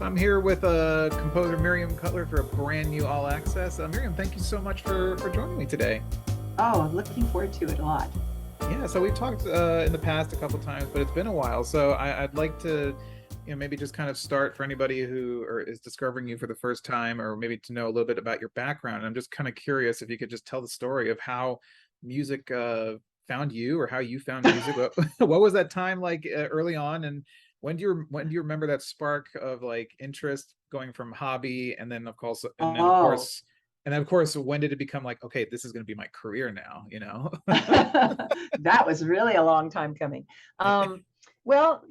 So I'm here with composer Miriam Cutler for a brand new All Access. Miriam, thank you so much for joining me today. Oh, I'm looking forward to it a lot. Yeah, so we've talked in the past a couple times, but it's been a while. So I'd like to, maybe just kind of start for anybody who is discovering you for the first time, or maybe to know a little bit about your background. I'm just kind of curious if you could just tell the story of how music found you, or how you found music. What was that time like early on, and when do you remember that spark of like interest going from hobby, and then of course, Oh, when did it become like, okay, this is going to be my career now, that was really a long time coming. Um, well,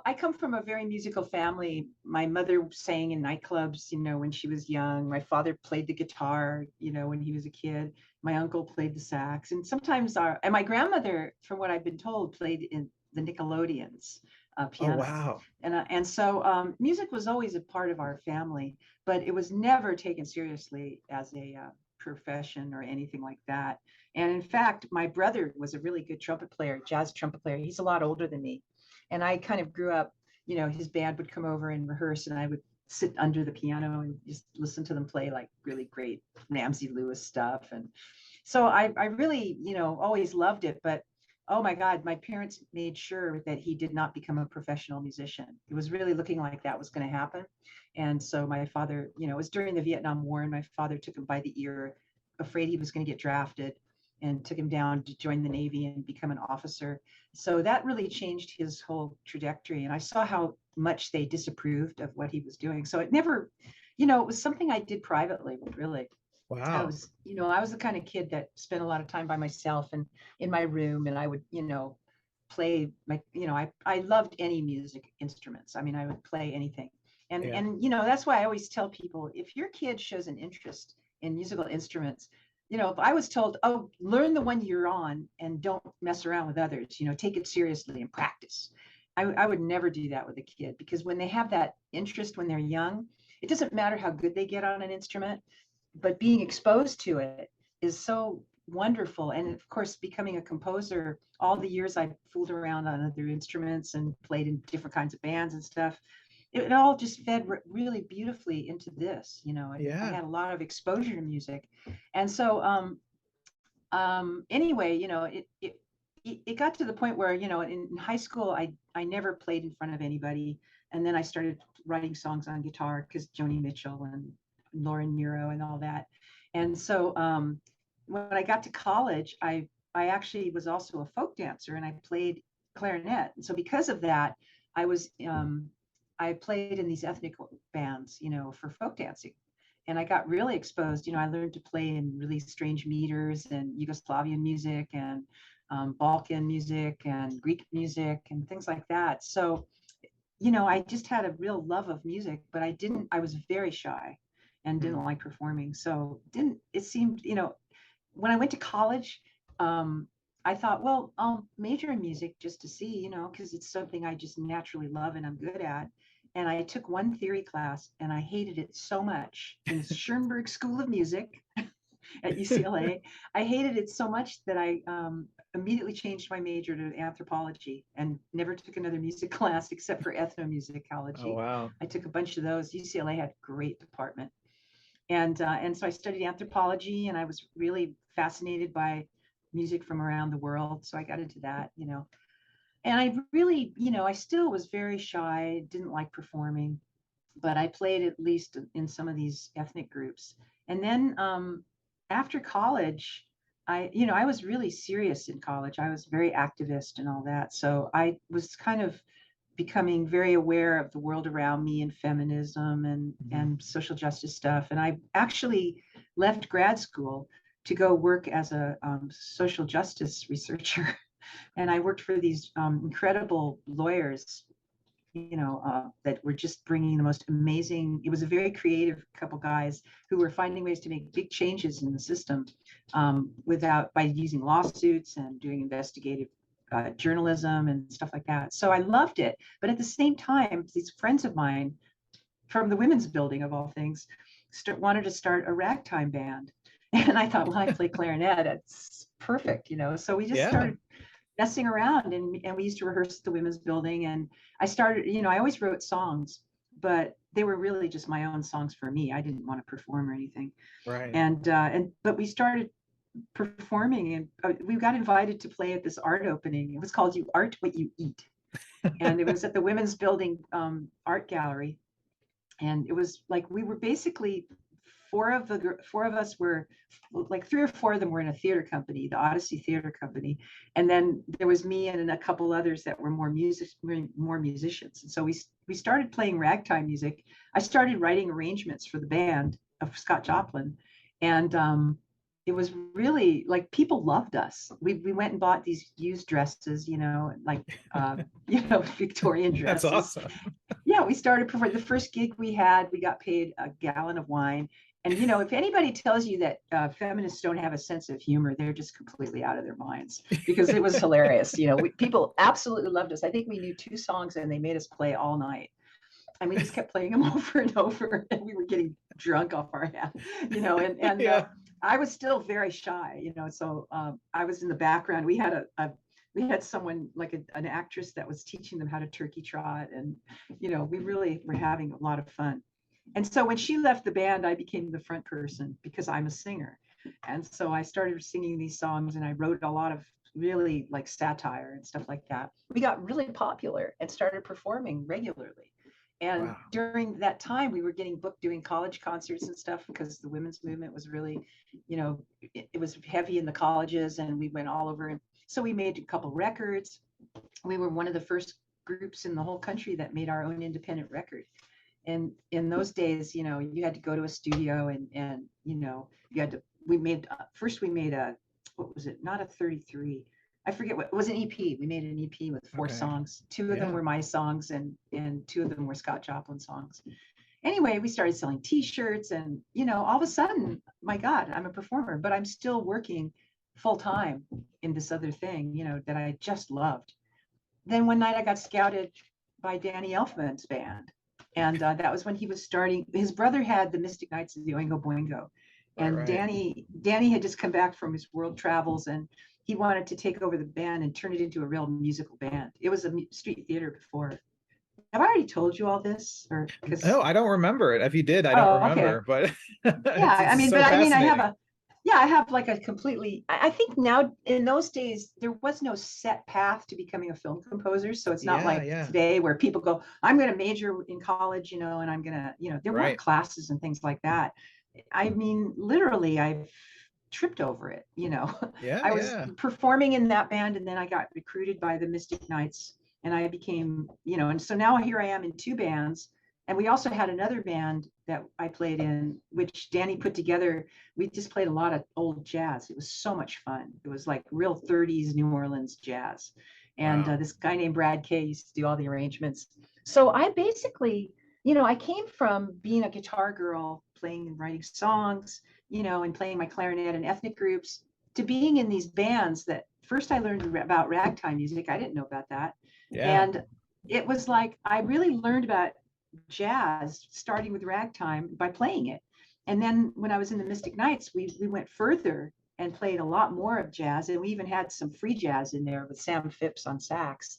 I come from a very musical family. My mother sang in nightclubs, when she was young. My father played the guitar, when he was a kid. My uncle played the sax, and sometimes and my grandmother, from what I've been told, played in the Nickelodeons Oh, piano. wow. And so music was always a part of our family, but it was never taken seriously as a profession or anything like that. And in fact, my brother was a really good trumpet player, jazz trumpet player. He's a lot older than me. And I kind of grew up, his band would come over and rehearse, and I would sit under the piano and just listen to them play like really great Ramsey Lewis stuff. And so I really, always loved it. But oh my God, my parents made sure that he did not become a professional musician. It was really looking like that was going to happen. And so my father, it was during the Vietnam War, and my father took him by the ear, afraid he was going to get drafted, and took him down to join the Navy and become an officer. So that really changed his whole trajectory. And I saw how much they disapproved of what he was doing. So it never, it was something I did privately, really. Wow. I was the kind of kid that spent a lot of time by myself and in my room, and I would, play my, I loved any music instruments. I mean, I would play anything. And Yeah. and that's why I always tell people, if your kid shows an interest in musical instruments, if I was told, oh, learn the one you're on and don't mess around with others, take it seriously and practice. I would never do that with a kid, because when they have that interest when they're young, it doesn't matter how good they get on an instrument, but being exposed to it is so wonderful. And of course, becoming a composer, all the years I fooled around on other instruments and played in different kinds of bands and stuff, it all just fed really beautifully into this. I Yeah. had a lot of exposure to music. And so anyway, it got to the point where, in high school, I never played in front of anybody. And then I started writing songs on guitar because Joni Mitchell and Lauren Nero and all that. And so when I got to college, I actually was also a folk dancer, and I played clarinet. And so because of that, I was I played in these ethnic bands, for folk dancing. And I got really exposed. I learned to play in really strange meters and Yugoslavian music and Balkan music and Greek music and things like that. So, I just had a real love of music, but I was very shy and Hmm. didn't like performing. So didn't, it seemed, when I went to college, I thought, well, I'll major in music just to see, because it's something I just naturally love and I'm good at. And I took one theory class and I hated it so much in the Schoenberg School of Music at UCLA. I hated it so much that I immediately changed my major to anthropology and never took another music class except for Oh, ethnomusicology. wow. I took a bunch of those. UCLA had a great department. And so I studied anthropology, and I was really fascinated by music from around the world. So I got into that. And I really, I still was very shy, didn't like performing, but I played at least in some of these ethnic groups. And then after college, I was really serious in college. I was very activist and all that. So I was kind of becoming very aware of the world around me and feminism and Mhm. and social justice stuff. And I actually left grad school to go work as a social justice researcher. And I worked for these incredible lawyers, that were just bringing the most amazing. It was a very creative couple guys who were finding ways to make big changes in the system, without by using lawsuits and doing investigative journalism and stuff like that. So I loved it. But at the same time, these friends of mine from the women's building, of all things, wanted to start a ragtime band. And I thought, well, I play clarinet. It's perfect. So we just Yeah. started messing around, and we used to rehearse at the women's building. And I started, I always wrote songs, but they were really just my own songs for me. I didn't want to perform or anything. Right. But we started performing, and we got invited to play at this art opening. It was called "You Art What You Eat," and it was at the Women's Building Art Gallery. And it was like we were basically four of us were like three or four of them were in a theater company, the Odyssey Theater Company, and then there was me and a couple others that were more musicians. And so we started playing ragtime music. I started writing arrangements for the band of Scott Joplin, and it was really like people loved us. We went and bought these used dresses, like Victorian That's dresses. awesome. Yeah, we started performing. The first gig we had, we got paid a gallon of wine. And if anybody tells you that feminists don't have a sense of humor, they're just completely out of their minds, because it was hilarious. People absolutely loved us. I think we knew 2 songs and they made us play all night. And we just kept playing them over and over, and we were getting drunk off our head, and Yeah. I was still very shy, so I was in the background. We had someone like an actress that was teaching them how to turkey trot, and we really were having a lot of fun. And so when she left the band, I became the front person because I'm a singer. And so I started singing these songs, and I wrote a lot of really like satire and stuff like that. We got really popular and started performing regularly. And Wow. during that time, we were getting booked doing college concerts and stuff, because the women's movement was really, it was heavy in the colleges, and we went all over. And so we made a couple records. We were one of the first groups in the whole country that made our own independent record. And in those days, you had to go to a studio, and you had to. We made a, what was it? Not a 33. I forget what it was, an EP. We made an EP with 4 Okay. songs. 2 of them Yeah. were my songs, and 2 of them were Scott Joplin songs. Anyway, we started selling T-shirts, and all of a sudden, my God, I'm a performer, but I'm still working full time in this other thing, that I just loved. Then one night I got scouted by Danny Elfman's band, and that was when he was starting. His brother had the Mystic Knights of the Oingo Boingo, Right. and Right. Danny had just come back from his world travels, and he wanted to take over the band and turn it into a real musical band. It was a street theater before. Have I already told you all this? Or because No, I don't remember it. If you did, I don't Oh, okay. remember. But Yeah, I it's mean, so but I mean, fascinating. I have like a completely, I think now, in those days, there was no set path to becoming a film composer. So it's not Yeah. like Yeah. today where people go, I'm going to major in college, and I'm going to, there weren't Right. classes and things like that. I mean, literally, I've tripped over it, Yeah. I was Yeah. performing in that band, and then I got recruited by the Mystic Knights, and I became, and so now here I am in 2 bands. And we also had another band that I played in, which Danny put together. We just played a lot of old jazz. It was so much fun. It was like real 30s New Orleans jazz. And Wow. this guy named Brad Kay used to do all the arrangements. So I basically, I came from being a guitar girl, playing and writing songs, and playing my clarinet in ethnic groups, to being in these bands that first I learned about ragtime music. I didn't know about that. Yeah. And it was like I really learned about jazz starting with ragtime by playing it. And then when I was in the Mystic Knights, we went further and played a lot more of jazz, and we even had some free jazz in there with Sam Phipps on sax.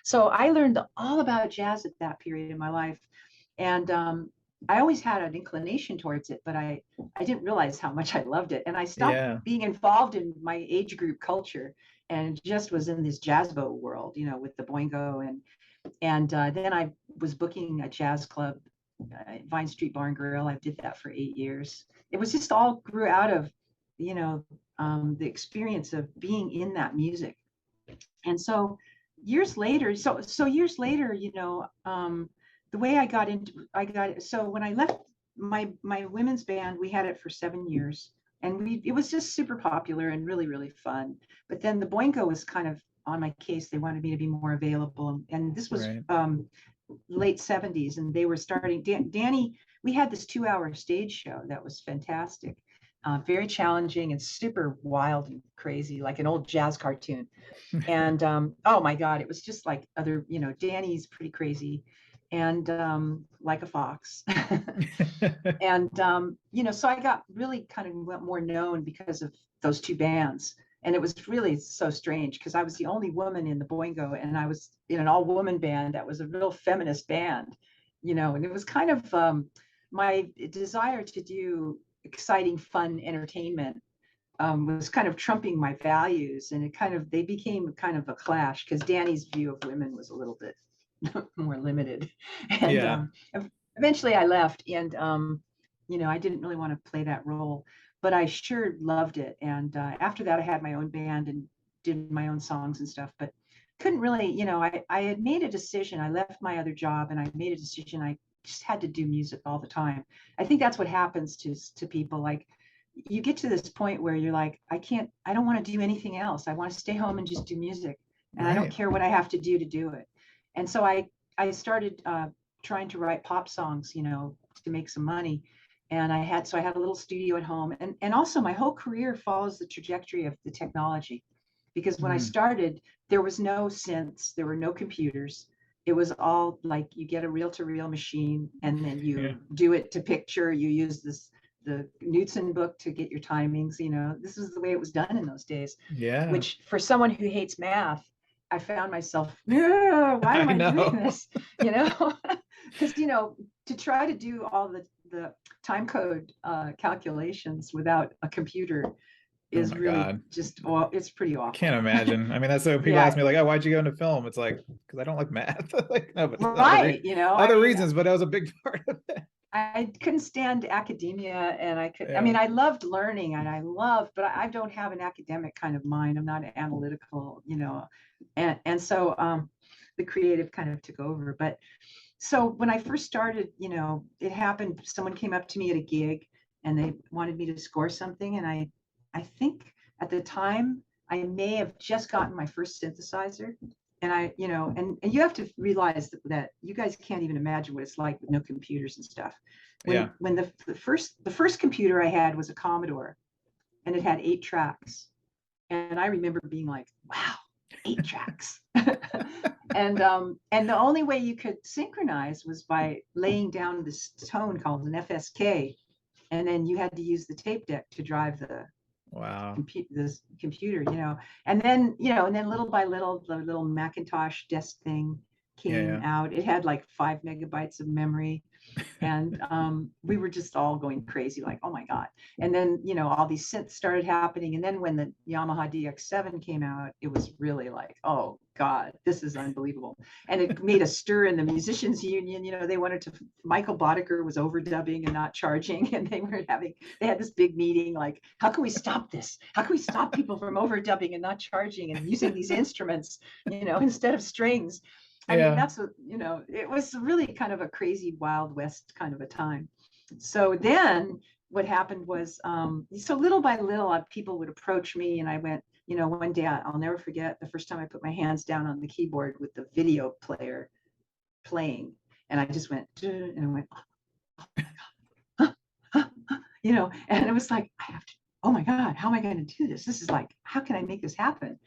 So I learned all about jazz at that period in my life. And I always had an inclination towards it, but I didn't realize how much I loved it. And I stopped Yeah. being involved in my age group culture, and just was in this jazzbo world, with the boingo. And then I was booking a jazz club, Vine Street Barn Grill. I did that for 8 years. It was just all grew out of, the experience of being in that music. And so years later, years later, the way so when I left my women's band, we had it for 7 years, and it was just super popular and really, really fun. But then the Boingo was kind of on my case. They wanted me to be more available. And this was Right. late 70s, and they were starting, Danny, we had this 2-hour stage show that was fantastic. Very challenging and super wild and crazy, like an old jazz cartoon. And oh my God, it was just like other, Danny's pretty crazy, and like a fox. And so I got really kind of more known because of those 2 bands. And it was really so strange, because I was the only woman in the Boingo, and I was in an all-woman band that was a real feminist band. and it was kind of my desire to do exciting, fun entertainment was kind of trumping my values, and they became kind of a clash because Danny's view of women was a little bit more limited, and Yeah. eventually I left, and I didn't really want to play that role, but I sure loved it. And after that, I had my own band and did my own songs and stuff, but couldn't really, I had made a decision. I left my other job and I made a decision. I just had to do music all the time. I think that's what happens to people. Like, you get to this point where you're like, I don't want to do anything else. I want to stay home and just do music, and I don't Right. care what I have to do it. And so I started trying to write pop songs, to make some money. And I had a little studio at home, and also my whole career follows the trajectory of the technology, because when I Mm. started, there was no synths, there were no computers. It was all like, you get a reel-to-reel machine and then Yeah. you do it to picture. You use the Knudsen book to get your timings. This is the way it was done in those days, Yeah. which for someone who hates math, I found myself, yeah, why am I I doing know. this? Because, to try to do all the time code calculations without a computer Oh is my really God. just, well, it's pretty I can't awful. imagine. I mean, that's so people ask Yeah, me like, "Oh, why'd you go into film?" It's like, because I don't like math. Like, no, but right. I other mean, reasons, but that was a big part of it. I couldn't stand academia, and I Yeah. mean, I loved learning, and but I don't have an academic kind of mind. I'm not analytical, and so the creative kind of took over. But so when I first started, it happened. Someone came up to me at a gig and they wanted me to score something. And I think at the time I may have just gotten my first synthesizer. And and you have to realize that you guys can't even imagine what it's like with no computers and stuff. Yeah. When the first computer I had was a Commodore, and it had 8 tracks. And I remember being like, wow, 8 tracks. And the only way you could synchronize was by laying down this tone called an FSK, and then you had to use the tape deck to drive Wow. this computer, and then little by little, the little Macintosh desk thing came Yeah. out. It had like 5 megabytes of memory, and we were just all going crazy, like, oh my God. And then all these synths started happening, and then when the Yamaha DX7 came out, it was really like, oh God, this is unbelievable. And it made a stir in the musicians union. They wanted to, Michael Boddicker was overdubbing and not charging, and they had this big meeting, like, how can we stop this? How can we stop people from overdubbing and not charging and using these instruments, instead of strings? I mean, Yeah. it was really kind of a crazy Wild West kind of a time. So then what happened was, so little by little, people would approach me, and I went, one day I'll never forget the first time I put my hands down on the keyboard with the video player playing. And I just went, and I went, and it was like, I have to, oh my God, how am I going to do this? This is like, how can I make this happen?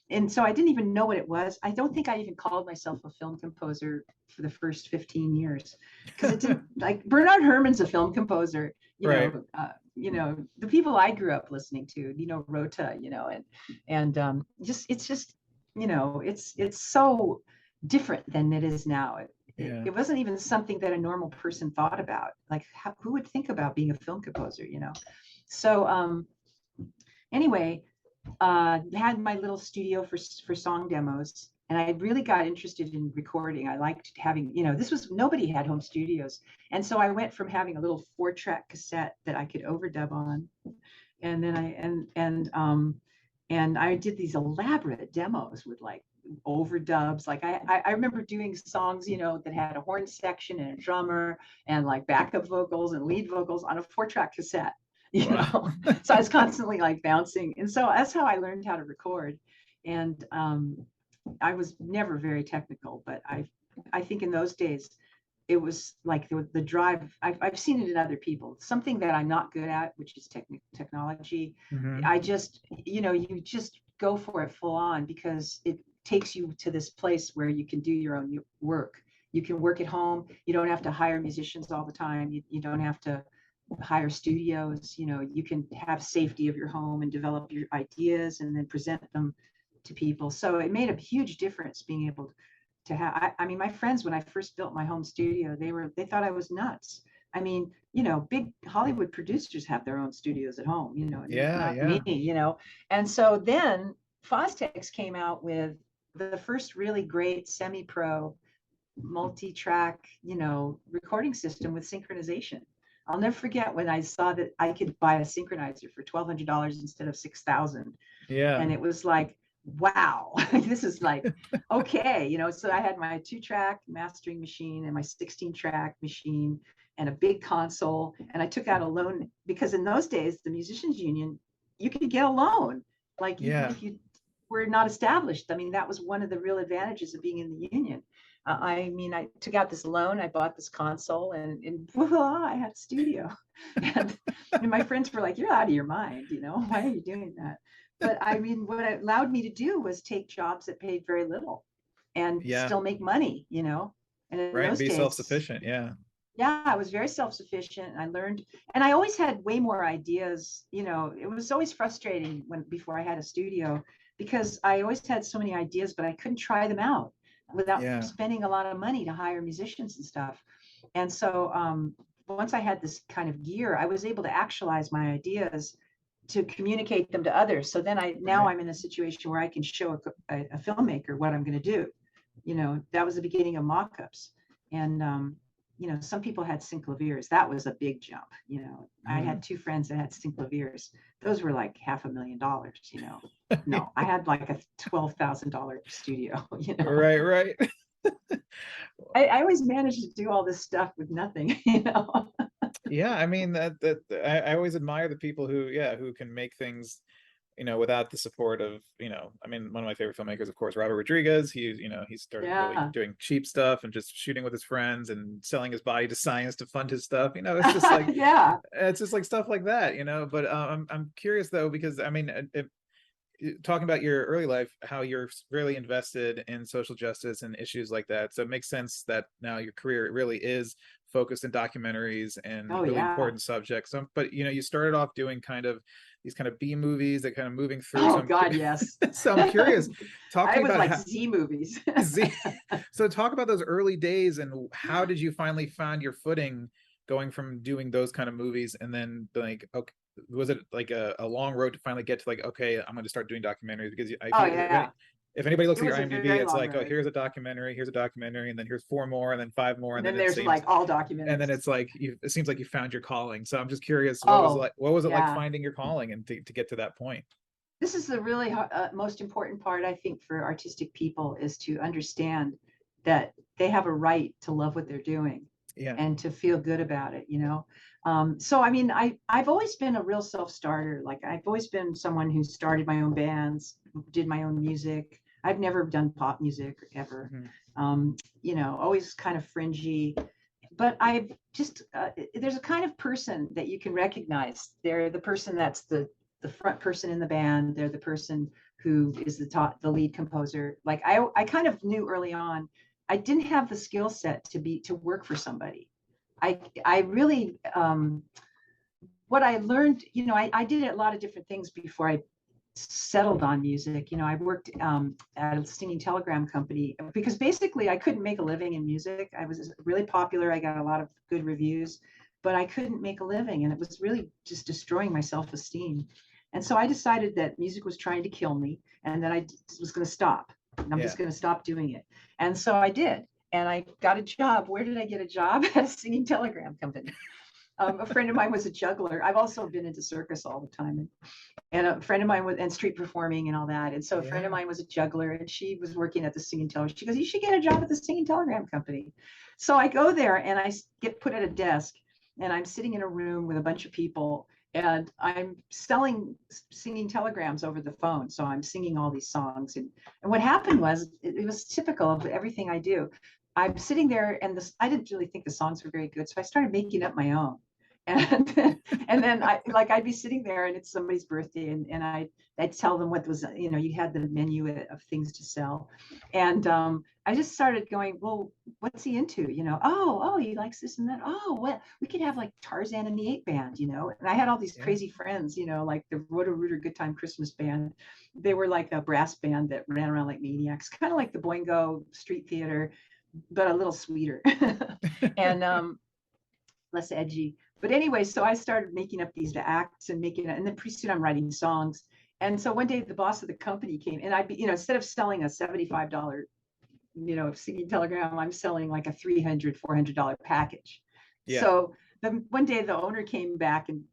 And so I didn't even know what it was. I don't think I even called myself a film composer for the first 15 years, because it didn't, like, Bernard Herrmann's a film composer, Right. the people I grew up listening to, Rota, and it's just, it's so different than it is now. Yeah. It wasn't even something that a normal person thought about. Like, who would think about being a film composer? So anyway, had my little studio for song demos, and I really got interested in recording. I liked having, this was, nobody had home studios, and so I went from having a little 4-track cassette that I could overdub on, and then and I did these elaborate demos with like overdubs. Like I remember doing songs, that had a horn section and a drummer and like backup vocals and lead vocals on a 4-track cassette. Wow. So I was constantly like bouncing, and so that's how I learned how to record. And I was never very technical, but I think in those days it was like the drive. I've seen it in other people. Something that I'm not good at, which is technology. Hmm. I just, you just go for it full on, because it takes you to this place where you can do your own work. You can work at home. You don't have to hire musicians all the time. You don't have to hire studios. You can have safety of your home and develop your ideas and then present them to people. So it made a huge difference being able to have. I mean, my friends, when I first built my home studio, they thought I was nuts. I mean, big Hollywood producers have their own studios at home, and Yeah, not me, yeah, And so then Fostex came out with the first really great semi-pro multi-track, recording system with synchronization. I'll never forget when I saw that I could buy a synchronizer for $1,200 instead of 6,000, yeah, and it was like, wow, this is like, okay, So I had my 2-track mastering machine and my 16-track machine and a big console, and I took out a loan because in those days the musicians union, you could get a loan, like even yeah, if you were not established. I mean, that was one of the real advantages of being in the union. I mean, I took out this loan, I bought this console, and voila, I had a studio. And my friends were like, "You're out of your mind, Why are you doing that?" But I mean, what it allowed me to do was take jobs that paid very little and yeah. still make money. And in Right, and those be days, self-sufficient. Yeah, yeah, I was very self-sufficient. I learned, and I always had way more ideas. It was always frustrating before I had a studio, because I always had so many ideas, but I couldn't try them out without yeah, spending a lot of money to hire musicians and stuff. And so once I had this kind of gear, I was able to actualize my ideas to communicate them to others. So then now right. I'm in a situation where I can show a filmmaker what I'm going to do. That was the beginning of mock-ups. And some people had synclaviers. That was a big jump. I Mm. had 2 friends that had synclaviers. Those were like $500,000. No, I had like a $12,000 studio. Right, right. I always managed to do all this stuff with nothing. Yeah, I mean I always admire the people who, yeah, who can make things, without the support of, I mean, one of my favorite filmmakers, of course, Robert Rodriguez. He started really Yeah. doing cheap stuff and just shooting with his friends and selling his body to science to fund his stuff. It's just like, Yeah. it's just like stuff like that. But I'm curious though, because I mean, talking about your early life, how you're really invested in social justice and issues like that. So it makes sense that now your career really is focused in documentaries and Oh, really yeah. important subjects. But you started off doing kind of these kind of B movies that kind of moving through. Oh, God, yes. So I'm curious. Talk to I me was about like how. Z movies. So talk about those early days and how did you finally find your footing going from doing those kind of movies and then like, okay, was it like a long road to finally get to like, okay, I'm going to start doing documentaries? Because Oh, yeah. if anybody looks It at your was a IMDb, very it's long like, oh, road. here's a documentary, and then here's 4 more, and then 5 more, And and then then it there's seems, like all and then documentaries. it's like it seems like you found your calling. So I'm just curious, Oh, what was it like yeah. finding your calling and to get to that point? This is the really most important part, I think, for artistic people, is to understand that they have a right to love what they're doing Yeah, and to feel good about it. So I mean, I've always been a real self-starter. Like, I've always been someone who started my own bands, did my own music. I've never done pop music ever. mm-hmm. Always kind of fringy. But I've just there's a kind of person that you can recognize. They're the person that's the front person in the band. They're the person who is the lead composer. Like, I kind of knew early on I didn't have the skill set to work for somebody. I really what I learned, I did a lot of different things before I settled on music. I worked at a singing telegram company because basically I couldn't make a living in music. I was really popular. I got a lot of good reviews, but I couldn't make a living, and it was really just destroying my self-esteem. And so I decided that music was trying to kill me, and that I was going to stop. And I'm Yeah, just going to stop doing it. And so I did. And I got a job. Where did I get a job? At a singing telegram company. A friend of mine was a juggler. I've also been into circus all the time. And a friend of mine was, and street performing and all that. And so a friend of yeah, mine was a juggler, and she was working at the singing telegram. She goes, "You should get a job at the singing telegram company." So I go there and I get put at a desk, and I'm sitting in a room with a bunch of people, and I'm selling singing telegrams over the phone. So I'm singing all these songs. And what happened was, it was typical of everything I do. I'm sitting there, and I didn't really think the songs were very good. So I started making up my own. And and then I'd be sitting there and it's somebody's birthday, and I'd tell them what was, you had the menu of things to sell. And I just started going, well, what's he into? Oh, he likes this and that. Oh, well, we could have like Tarzan and the Ape Band, And I had all these Yeah. crazy friends, like the Roto-Rooter Good Time Christmas Band. They were like a brass band that ran around like maniacs, kind of like the Boingo Street Theater, but a little sweeter. And less edgy. But anyway, so I started making up these acts and and then pretty soon I'm writing songs. And so one day the boss of the company came, and I'd be, instead of selling a $75, singing telegram, I'm selling like a $300, $400 package. Yeah. So the one day the owner came back and,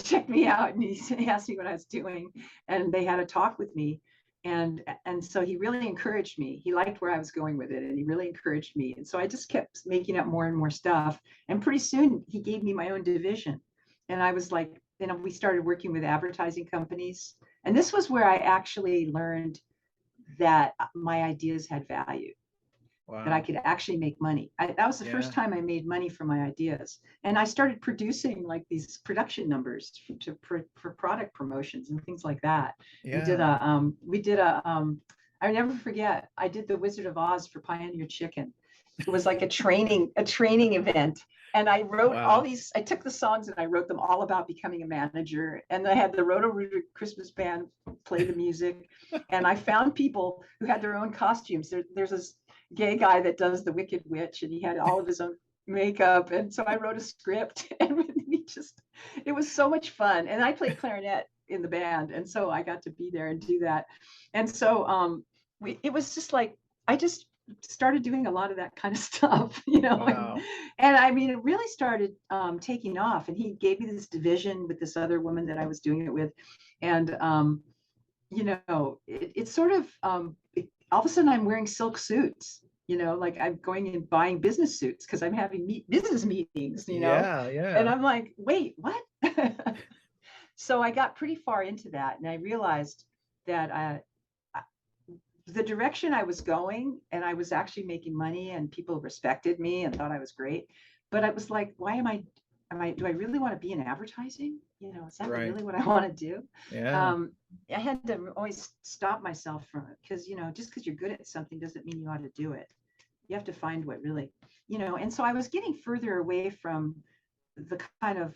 checked me out, and he asked me what I was doing, and they had a talk with me. And so he really encouraged me. He liked where I was going with it, and he really encouraged me. And so I just kept making up more and more stuff. And pretty soon he gave me my own division. And I was like, we started working with advertising companies. And this was where I actually learned that my ideas had value, that I Wow. could actually make money. That was the first Yeah. time I made money from my ideas. And I started producing like these production numbers for product promotions and things like that. Yeah. We did I never forget, I did the Wizard of Oz for Pioneer Chicken. It was like a training event. And I wrote all Wow. these, I took the songs and I wrote them all about becoming a manager. And I had the Roto-Rooter Christmas Band play the music. And I found people who had their own costumes. There's this gay guy that does the Wicked Witch, and he had all of his own makeup. And so I wrote a script, and it was so much fun. And I played clarinet in the band, and so I got to be there and do that. And so it was just like, I just started doing a lot of that kind of stuff, Wow. and I mean, it really started taking off. And he gave me this division with this other woman that I was doing it with. And it's sort of all of a sudden I'm wearing silk suits, like I'm going and buying business suits because I'm having business meetings, Yeah. and Yeah. I'm like, wait, what? So I got pretty far into that, and I realized that the direction I was going, and I was actually making money, and people respected me and thought I was great. But I was like, why do I really want to be in advertising? Is that Right. really what I want to do? Yeah. Um, I had to always stop myself from it, because, just because you're good at something doesn't mean you ought to do it. You have to find what really, and so I was getting further away from the kind of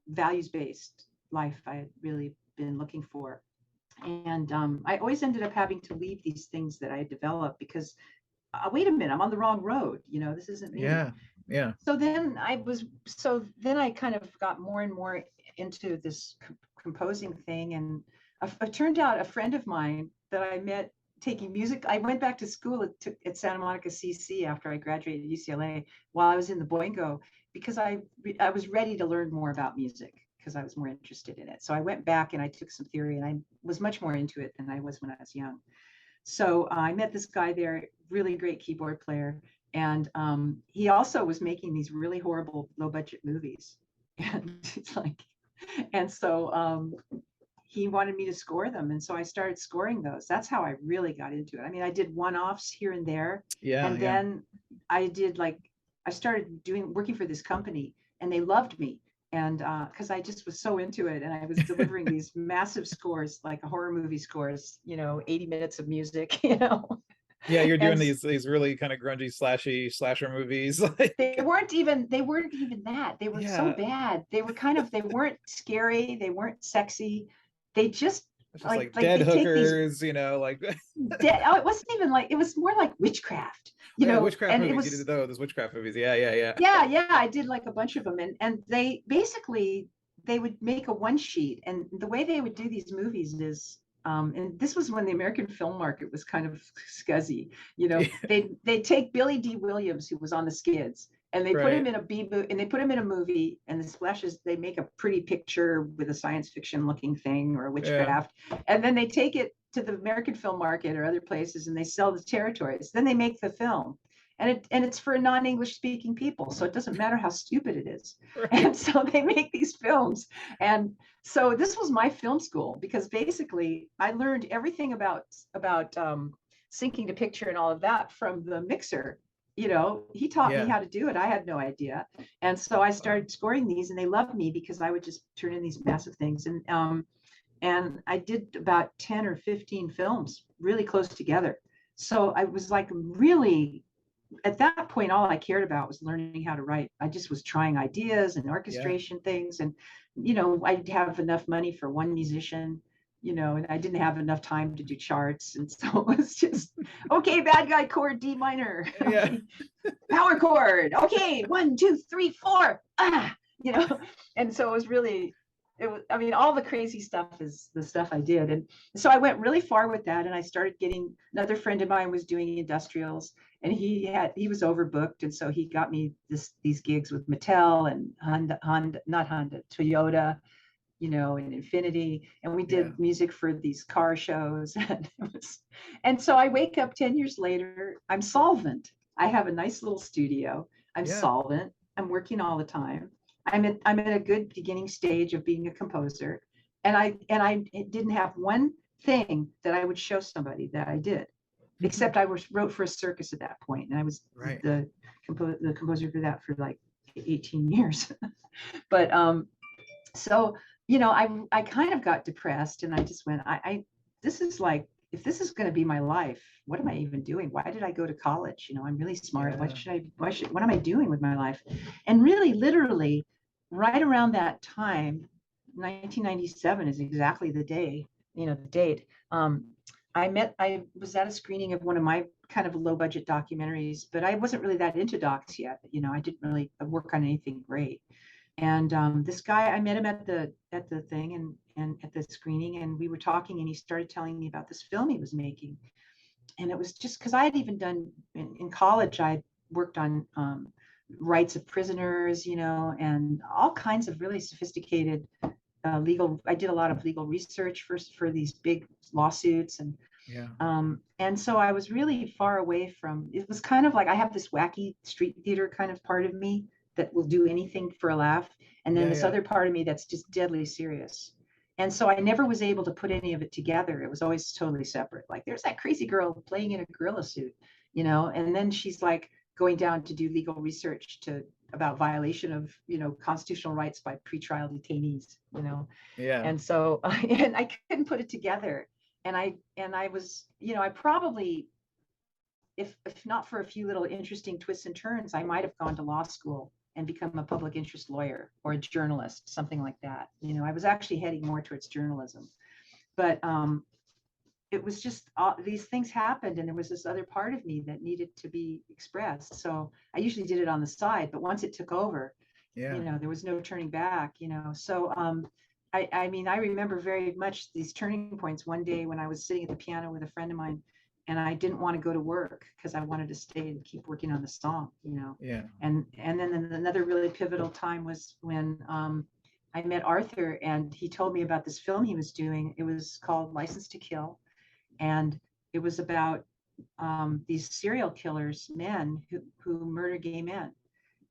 values-based life I had really been looking for. And I always ended up having to leave these things that I had developed because, wait a minute, I'm on the wrong road. This isn't me. Yeah. Yeah. So then I kind of got more and more into this composing thing. And it turned out a friend of mine that I met taking music. I went back to school at Santa Monica CC after I graduated at UCLA while I was in the Boingo, because I was ready to learn more about music because I was more interested in it. So I went back and I took some theory, and I was much more into it than I was when I was young. So I met this guy there, really great keyboard player. And he also was making these really horrible low budget movies. And it's like, and so he wanted me to score them. And so I started scoring those. That's how I really got into it. I mean, I did one-offs here and there. Yeah. And Yeah. then I started working for this company, and they loved me. And because I just was so into it, and I was delivering these massive scores, like a horror movie scores, 80 minutes of music, Yeah. You're doing and these really kind of grungy, slashy slasher movies. they Like, weren't even that. They were so yeah. bad. They weren't scary. They weren't sexy. They just It's just like like dead they take these hookers, like it wasn't even like, it was more like witchcraft, oh yeah, witchcraft and it movies. You did was, those witchcraft movies. Yeah. Yeah. Yeah. yeah, I did like a bunch of them. And they basically, they would make a one sheet. And the way they would do these movies is, and this was when the American film market was kind of scuzzy. They take Billy D. Williams, who was on the Skids, and they put him Right. in and they put him in a movie, and the splashes, they make a pretty picture with a science fiction looking thing or a Yeah. witchcraft, and then they take it to the American film market or other places, and they sell the territories. Then they make the film, and it's for non-English speaking people, so it doesn't matter how stupid it is. Right. And so they make these films. And so this was my film school, because basically I learned everything about syncing to picture and all of that from the mixer. he taught me Yeah. how to do it. I had no idea. And so I started scoring these, and they loved me because I would just turn in these massive things. And I did about 10 or 15 films really close together. So I was like, really, at that point, all I cared about was learning how to write. I just was trying ideas and Yeah. orchestration things. And, I'd have enough money for one musician, and I didn't have enough time to do charts. And so it was just, okay, bad guy chord, D minor. Yeah. Okay, power chord. Okay, 1, 2, 3, 4. And so it was really, I mean, all the crazy stuff is the stuff I did. And so I went really far with that. And I started getting, another friend of mine was doing industrials, and he was overbooked. And so he got me these gigs with Mattel and not Honda, Toyota, and Infinity. And we Yeah. did music for these car shows. And so I wake up 10 years later, I'm solvent. I have a nice little studio. I'm Yeah. solvent. I'm working all the time. I'm at a good beginning stage of being a composer. And I didn't have one thing that I would show somebody that I did, except I wrote for a circus at that point, and I was Right. the composer for that for like 18 years. But so I kind of got depressed, and I just went, I this is like, if this is going to be my life, what am I even doing? Why did I go to college? I'm really smart. Yeah. What am I doing with my life? And really, literally, right around that time, 1997 is exactly the day, the date. I was at a screening of one of my kind of low budget documentaries, but I wasn't really that into docs yet. I didn't really work on anything great. And this guy, I met him at the thing, and at the screening, and we were talking, and he started telling me about this film he was making. And it was just because I had even done in college, I worked on rights of prisoners, and all kinds of really sophisticated legal. I did a lot of legal research for these big lawsuits, Yeah. and so I was really far away from. It was kind of like I have this wacky street theater kind of part of me that will do anything for a laugh, and then Yeah. this Yeah. other part of me that's just deadly serious. And so I never was able to put any of it together. It was always totally separate. Like, there's that crazy girl playing in a gorilla suit, and then she's like going down to do legal research about violation of constitutional rights by pretrial detainees. Yeah. And so and I couldn't put it together. And I was, I probably, if not for a few little interesting twists and turns, I might have gone to law school and become a public interest lawyer or a journalist, something like that. I was actually heading more towards journalism. But it was just these things happened, and there was this other part of me that needed to be expressed. So I usually did it on the side, but once it took over, Yeah. there was no turning back. So I mean, I remember very much these turning points. One day when I was sitting at the piano with a friend of mine, and I didn't want to go to work because I wanted to stay and keep working on the song. Yeah. And then another really pivotal time was when I met Arthur, and he told me about this film he was doing. It was called License to Kill, and it was about these serial killers, men who murder gay men.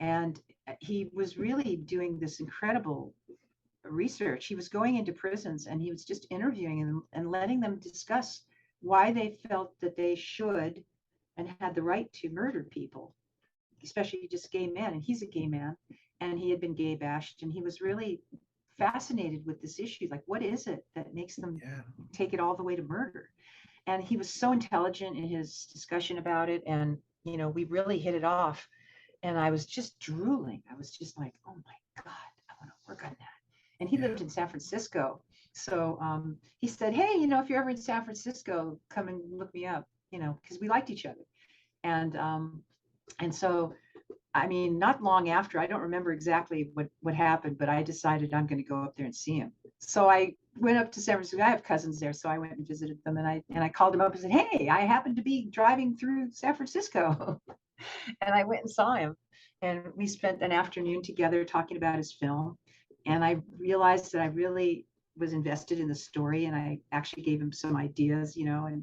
And he was really doing this incredible research. He was going into prisons, and he was just interviewing them and letting them discuss why they felt that they should and had the right to murder people, especially just gay men. And he's a gay man, and he had been gay bashed, and he was really fascinated with this issue. Like, what is it that makes them Yeah. take it all the way to murder? And he was so intelligent in his discussion about it. And, we really hit it off. And I was just drooling. I was just like, oh my God, I want to work on that. And he Yeah. lived in San Francisco. So he said, hey, if you're ever in San Francisco, come and look me up, because we liked each other. And so, I mean, not long after, I don't remember exactly what happened, but I decided I'm going to go up there and see him. So I went up to San Francisco. I have cousins there, so I went and visited them, and I called him up and said, hey, I happened to be driving through San Francisco. And I went and saw him, and we spent an afternoon together talking about his film. And I realized that I really was invested in the story, and I actually gave him some ideas,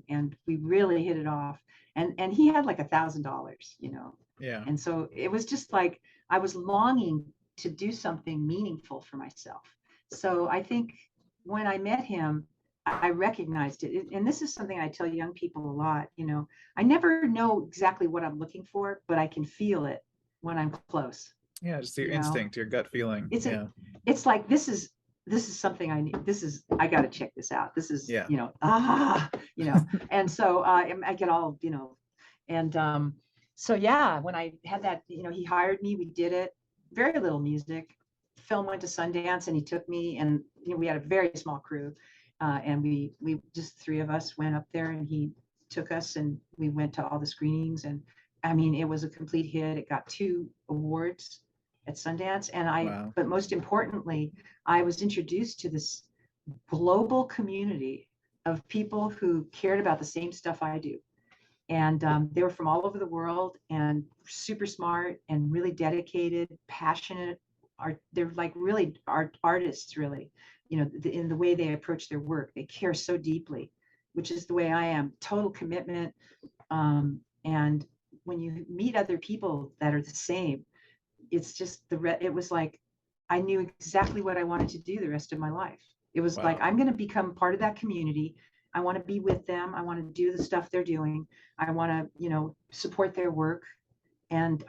and we really hit it off. And he had like $1,000. Yeah. And so it was just like I was longing to do something meaningful for myself. So I think when I met him, I recognized it. And this is something I tell young people a lot, I never know exactly what I'm looking for, but I can feel it when I'm close, Yeah, just your you know. instinct, your gut feeling. It's a Yeah. it's like this is something I need. I got to check this out. This is, Yeah. and so I get all, and so yeah, when I had that, he hired me, we did it, very little music. Film went to Sundance and he took me, and we had a very small crew, and we just three of us went up there, and he took us and we went to all the screenings, and I mean, it was a complete hit. It got 2 awards at Sundance, Wow. but most importantly, I was introduced to this global community of people who cared about the same stuff I do. And they were from all over the world and super smart and really dedicated, passionate. They're like really artists, really, in the way they approach their work. They care so deeply, which is the way I am. Total commitment. And when you meet other people that are the same, it's just it was like I knew exactly what I wanted to do the rest of my life. It was like, Wow. I'm going to become part of that community. I want to be with them. I want to do the stuff they're doing. I want to, support their work. And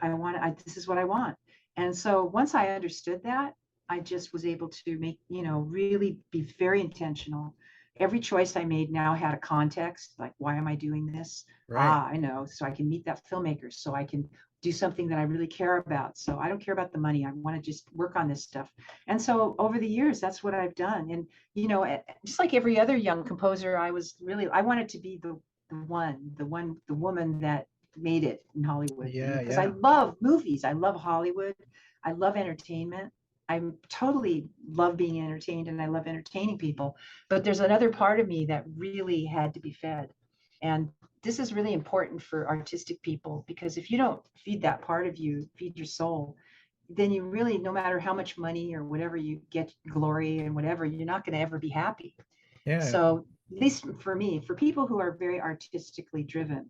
this is what I want. And so once I understood that, I just was able to make, really be very intentional. Every choice I made now had a context, like, why am I doing this? Right. I know, so I can meet that filmmaker, so I can do something that I really care about. So I don't care about the money. I want to just work on this stuff. And so over the years, that's what I've done. And, just like every other young composer, I wanted to be the woman that made it in Hollywood, Yeah, because I yeah. love movies. I love Hollywood. I love entertainment. I totally love being entertained, and I love entertaining people. But there's another part of me that really had to be fed. And this is really important for artistic people, because if you don't feed that part of you, feed your soul, then you really, no matter how much money or whatever you get, glory and whatever, you're not going to ever be happy. Yeah. So at least for me, for people who are very artistically driven,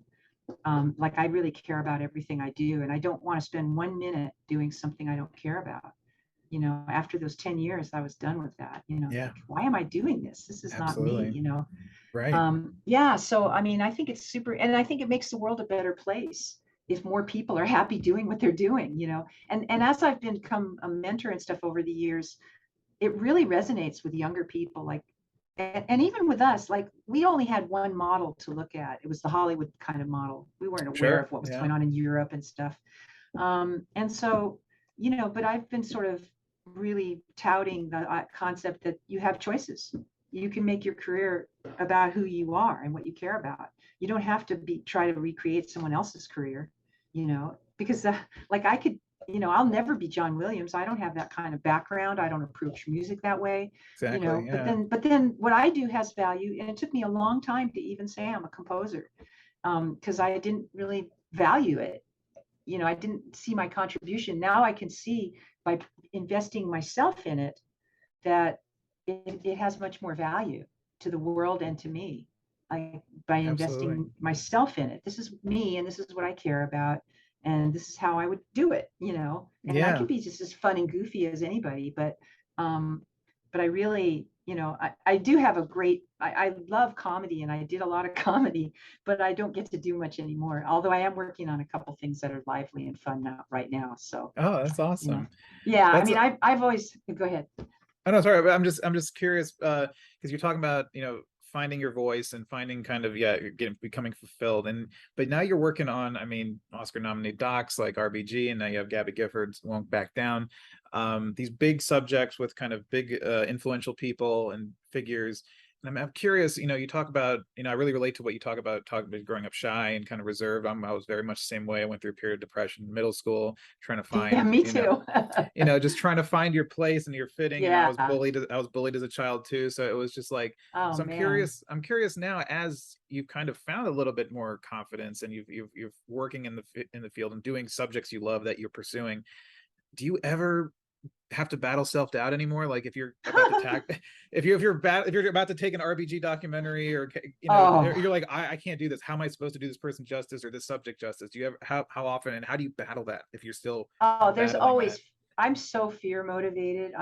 like I really care about everything I do, and I don't want to spend 1 minute doing something I don't care about. After those 10 years, I was done with that. Yeah. Like, why am I doing this? This is not me, Absolutely. Right. yeah. So, I mean, I think it's super, and I think it makes the world a better place if more people are happy doing what they're doing, and as I've become a mentor and stuff over the years, it really resonates with younger people, like, and even with us, like, we only had one model to look at. It was the Hollywood kind of model. We weren't aware Sure. of what was Yeah. going on in Europe and stuff. And so, but I've been sort of really touting the concept that you have choices. You can make your career about who you are and what you care about. You don't have to try to recreate someone else's career, because like I could, I'll never be John Williams. I don't have that kind of background. I don't approach music that way, Exactly. but Yeah. then what I do has value. And it took me a long time to even say I'm a composer, because I didn't really value it. I didn't see my contribution. Now I can see, by investing myself in it, that it has much more value to the world and to me. By Absolutely. investing myself in it. This is me, and this is what I care about, and this is how I would do it. And I can Yeah. be just as fun and goofy as anybody, um, but I really, I do have a great, I love comedy, and I did a lot of comedy, but I don't get to do much anymore. Although I am working on a couple things that are lively and fun now, right now. So, Oh, that's you know, awesome. yeah, I That's mean, I've always, go ahead. I know, sorry, but I'm just curious, because you're talking about, finding your voice and finding kind of, yeah, you're becoming fulfilled. And but now you're working on, I mean, Oscar nominated docs like RBG, and now you have Gabby Giffords, Won't Back Down. These big subjects with kind of big influential people and figures. And I'm curious, you talk about, I really relate to what you talk about growing up shy and kind of reserved. I was very much the same way. I went through a period of depression in middle school, trying to Yeah, find, me too. just trying to find your place and your fitting. Yeah. I was bullied as a child too, so it was just like, Oh so man. I'm curious now, as you've kind of found a little bit more confidence, and you're working in the field and doing subjects you love that you're pursuing. Do you ever have to battle self-doubt anymore? Like, if you're about to tack if you're about to take an RBG documentary, or Oh, you're like, I can't do this. How am I supposed to do this person justice or this subject justice? Do you ever, how often, and how do you battle that if you're still oh, there's battling that? always, I'm so fear motivated.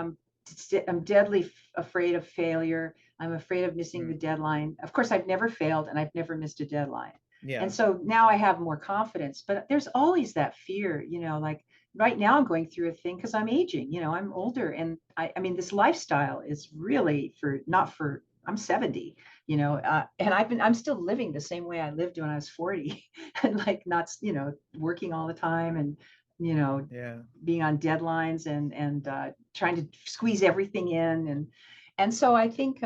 I'm deadly afraid of failure. I'm afraid of missing the Mm. deadline. Of course, I've never failed and I've never missed a deadline. Yeah. And so now I have more confidence, but there's always that fear, like right now I'm going through a thing because I'm aging, I'm older. And I mean, this lifestyle is really not for, I'm 70, and I'm still living the same way I lived when I was 40 and like not, working all the time and, Yeah. being on deadlines and trying to squeeze everything in and so I think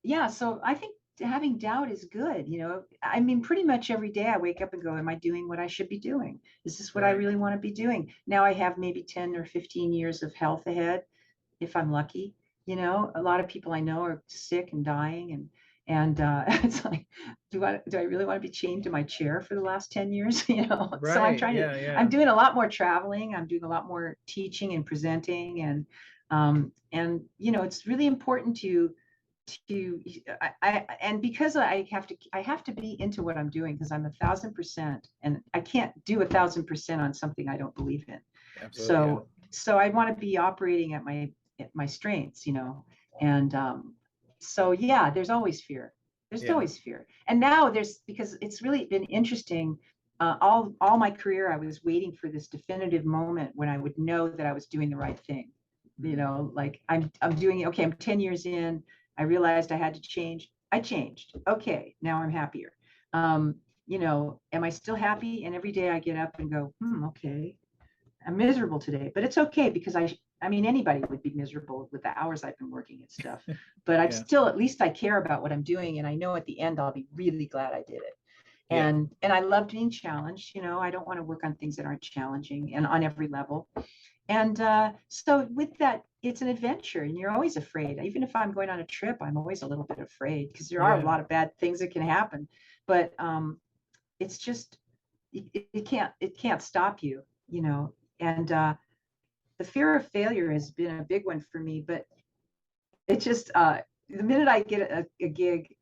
yeah, so I think having doubt is good. I mean, pretty much every day I wake up and go, am I doing what I should be doing? Is this what I Right. really want to be doing? Now I have maybe 10 or 15 years of health ahead if I'm lucky. A lot of people I know are sick and dying and it's like, do I really want to be chained to my chair for the last 10 years? So Right. Yeah. I'm Yeah. doing a lot more traveling. I'm doing a lot more teaching and presenting and it's really important to and because I have to be into what I'm doing because I'm 1,000% and I can't do 1,000% on something I don't believe in. Absolutely. Yeah. So I want to be operating at my strengths, and so yeah, there's always fear. There's Yeah. always fear, and now there's because it's really been interesting. All my career, I was waiting for this definitive moment when I would know that I was doing the right thing. Mhm. Like I'm doing it. Okay, I'm 10 years in. I realized I had to change. I changed. Okay, now I'm happier. Am I still happy? And every day I get up and go, okay, I'm miserable today, but it's okay because I mean, anybody would be miserable with the hours I've been working and stuff, but Yeah. at least I care about what I'm doing. And I know at the end, I'll be really glad I did it. Yeah. And I love being challenged. I don't want to work on things that aren't challenging and on every level. And so with that, it's an adventure and you're always afraid. Even if I'm going on a trip, I'm always a little bit afraid because there are a Yeah. lot of bad things that can happen, but it's just, it can't stop you, and the fear of failure has been a big one for me, but it just the minute I get a gig,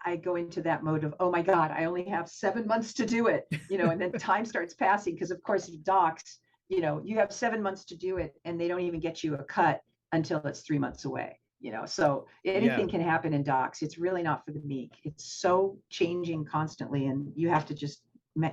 I go into that mode of, oh my God, I only have 7 months to do it, and then time starts passing because of course docs, you have 7 months to do it and they don't even get you a cut until it's 3 months away. So Yeah. anything can happen in docs. It's really not for the meek. It's so changing constantly and you have to just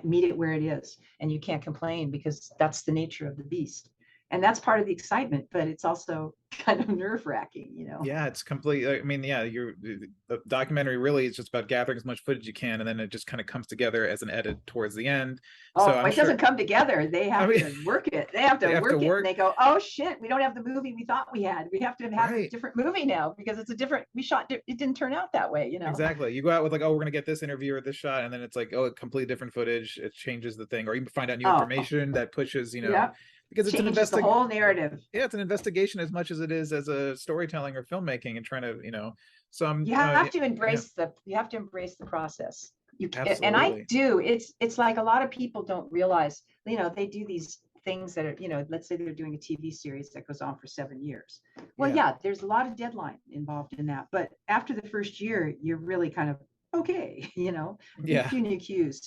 meet it where it is and you can't complain because that's the nature of the beast. And that's part of the excitement, but it's also kind of nerve wracking. Yeah, it's complete. I mean, yeah, the documentary really is just about gathering as much footage you can, and then it just kind of comes together as an edit towards the end. So Oh, I'm it doesn't sure. come together. They I have mean, to work it. They have they to have to work it and work. they go, oh shit, we don't have the movie we thought we had. We have to have a Right. different movie now because it's a different, it didn't turn out that way. Exactly. You go out with like, oh, we're gonna get this interview or this shot, and then it's like, oh, completely different footage. It changes the thing, or you find out new Oh, information that pushes, yeah. because it's an Changes the investig. whole narrative. Yeah, it's an investigation as much as it is as a storytelling or filmmaking, and trying to, So I'm, yeah, You have to embrace the process. And I absolutely. do. It's like a lot of people don't realize, they do these things that are, let's say they're doing a TV series that goes on for 7 years. Well, Yeah. yeah, there's a lot of deadline involved in that. But after the first year, you're really kind of okay, a Yeah. few new cues,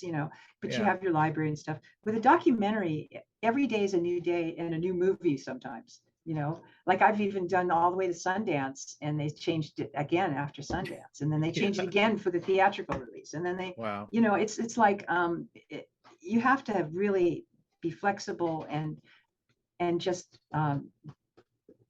but you Yeah. have your library and stuff. With a documentary, every day is a new day and a new movie sometimes, like I've even done all the way to Sundance and they changed it again after Sundance and then they changed it Yeah. again for the theatrical release and then they Wow. it's like you have to have really be flexible and just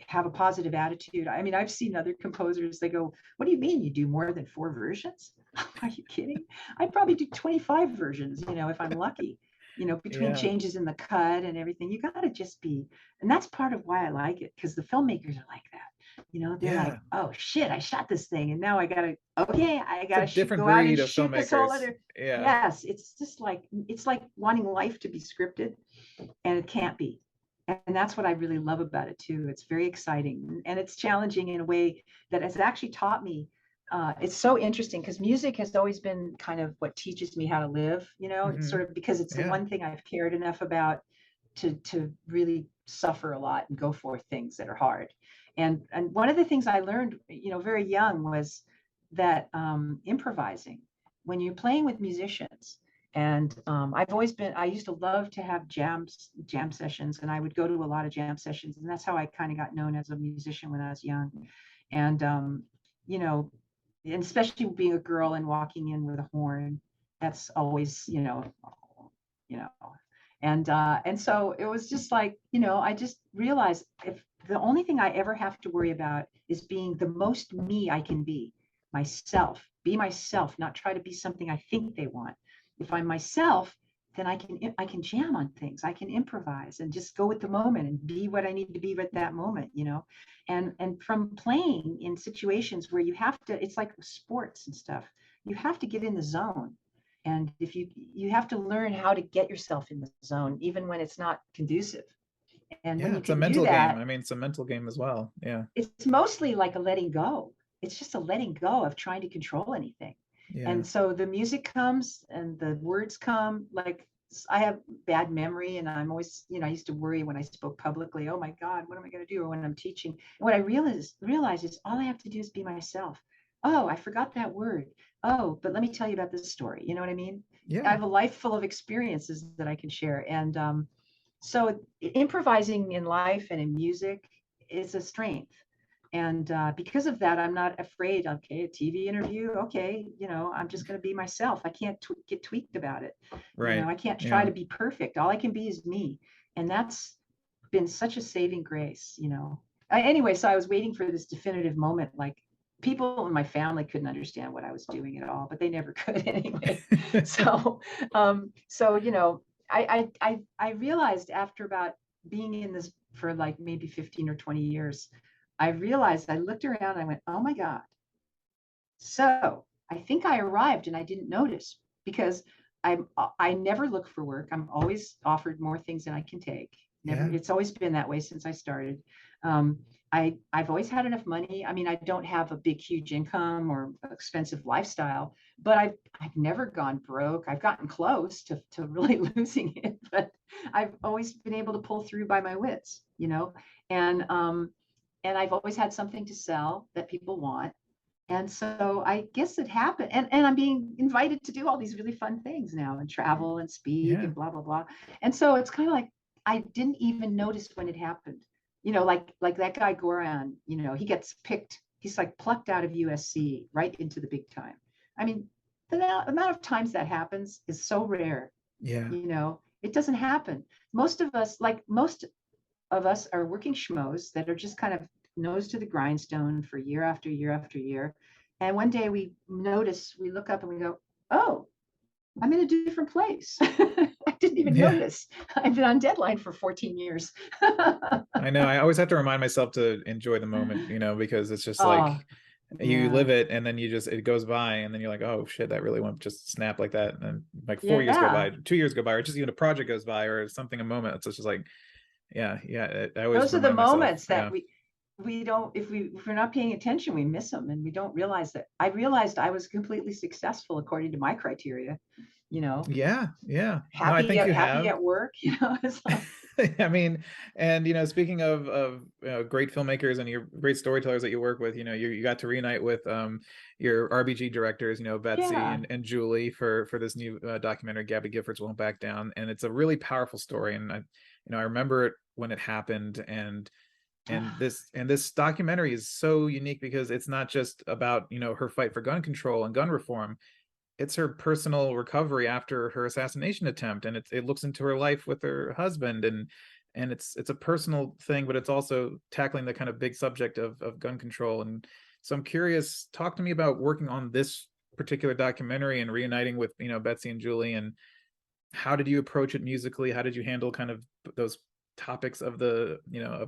have a positive attitude. I mean, I've seen other composers, they go, what do you mean you do more than 4 versions? Are you kidding? I'd probably do 25 versions, if I'm lucky, between Yeah. changes in the cut and everything. You got to just be, and that's part of why I like it because the filmmakers are like that. They're like, Yeah. oh shit, I shot this thing and now I gotta, okay, I It's a gotta different go out and breed of shoot this whole filmmakers. other. Yeah. Yes, it's just like, it's like wanting life to be scripted and it can't be. And that's what I really love about it too. It's very exciting and it's challenging in a way that has actually taught me. It's so interesting because music has always been kind of what teaches me how to live. It's Hmm. sort of because it's the Yeah. one thing I've cared enough about to really suffer a lot and go for things that are hard. And one of the things I learned, very young was that improvising when you're playing with musicians And I used to love to have jam sessions, and I would go to a lot of jam sessions. And that's how I kind of got known as a musician when I was young. And, you know, and especially being a girl and walking in with a horn, that's always, you know, and so it was just like, I just realized if the only thing I ever have to worry about is being the most me I can be myself, not try to be something I think they want. If I'm myself, then I can jam on things. I can improvise and just go with the moment and be what I need to be at that moment. And from playing in situations where you have to, it's like sports and stuff. You have to get in the zone. And if you have to learn how to get yourself in the zone, even when it's not conducive. And when Yeah, you it's a can do mental game. that, I mean, it's a mental game as well. Yeah. it's mostly like a letting go. It's just a letting go of trying to control anything. Yeah. And so the music comes and the words come. Like, I have bad memory, and I'm always, I used to worry when I spoke publicly, oh my God, what am I going to do? Or when I'm teaching. And what I realize is all I have to do is be myself. Oh, I forgot that word. Oh, but let me tell you about this story. You know what I mean? I Yeah. have a life full of experiences that I can share. And so improvising in life and in music is a strength. And because of that, I'm not afraid. Okay, a TV interview. Okay, I'm just going to be myself. I can't get tweaked about it. Right. I can't try Yeah. to be perfect. All I can be is me. And that's been such a saving grace. Anyway, so I was waiting for this definitive moment. Like, people in my family couldn't understand what I was doing at all, but they never could anyway. So I realized after about being in this for like maybe 15 or 20 years, I realized, I looked around and I went, oh my God. So I think I arrived and I didn't notice, because I never look for work. I'm always offered more things than I can take. Never, Yeah. it's always been that way since I started. Um, I've always had enough money. I mean, I don't have a big, huge income or expensive lifestyle, but I've never gone broke. I've gotten close to really losing it, but I've always been able to pull through by my wits. And and I've always had something to sell that people want. And so I guess it happened. And I'm being invited to do all these really fun things now, and travel and speak Yeah. and blah, blah, blah. And so it's kind of like I didn't even notice when it happened. Like that guy Goran, he gets picked, he's like plucked out of USC right into the big time. I mean, the amount of times that happens is so rare. Yeah. It doesn't happen. Most of us are working schmoes that are just kind of nose to the grindstone for year after year after year. And one day we look up and we go, oh, I'm in a different place. I didn't even Yeah. notice. I've been on deadline for 14 years. I know. I always have to remind myself to enjoy the moment, because it's just like Oh, you live yeah. it and then it goes by and then you're like, oh shit, that really went just snap like that. And then like 4 years go Yeah. by, 2 years go by, or just even a project goes by or something, a moment. It's just like, yeah, yeah. I always Those are the remind myself. moments that Yeah. we don't, if we're not paying attention, we miss them, and we don't realize that. I realized I was completely successful according to my criteria, you know, Yeah. Yeah. No, I happy think you happy have. at work. It's like, I mean, and speaking of great filmmakers and your great storytellers that you work with, you got to reunite with your RBG directors, Betsy yeah. and Julie for this new documentary, Gabby Giffords Won't Back Down, and it's a really powerful story. And I remember it when it happened, and this documentary is so unique because it's not just about her fight for gun control and gun reform. It's her personal recovery after her assassination attempt, and it looks into her life with her husband, and it's a personal thing, but it's also tackling the kind of big subject of gun control. And so I'm curious, talk to me about working on this particular documentary and reuniting with Betsy and Julie, and how did you approach it musically? How did you handle kind of those topics of the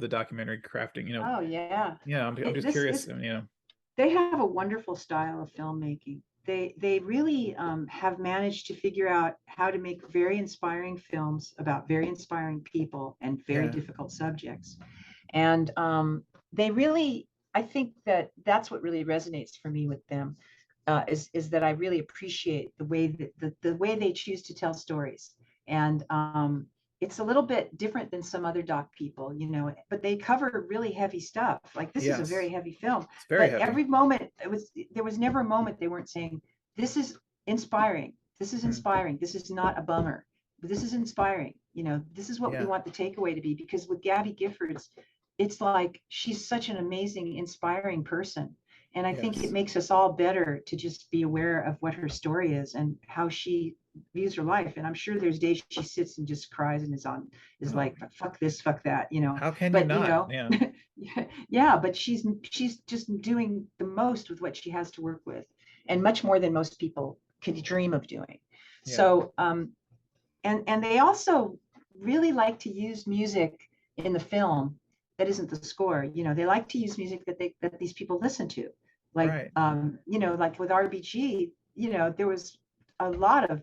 documentary crafting? Oh yeah. Yeah, I'm It, just this curious. this They have a wonderful style of filmmaking. They really have managed to figure out how to make very inspiring films about very inspiring people and very Yeah. difficult subjects. And they really, I think that that's what really resonates for me with them, is that I really appreciate the way that the way they choose to tell stories. And it's a little bit different than some other doc people, but they cover really heavy stuff. Like, this is a very Yes, heavy film, it's very but heavy. every moment there was never a moment they weren't saying, this is inspiring. This is Mm. inspiring. This is not a bummer, but this is inspiring. This is what we Yeah. want the takeaway to be. Because with Gabby Giffords, it's like she's such an amazing, inspiring person. And I think it Yes. makes us all better to just be aware of what her story is and how she views her life. And I'm sure there's days she sits and just cries and is Oh, like, fuck this, fuck that. how can you But not? Yeah. yeah, but she's just doing the most with what she has to work with, and much more than most people could dream of doing. Yeah. So and they also really like to use music in the film that isn't the score. They like to use music that these people listen to, like Right. like with RBG. There was a lot of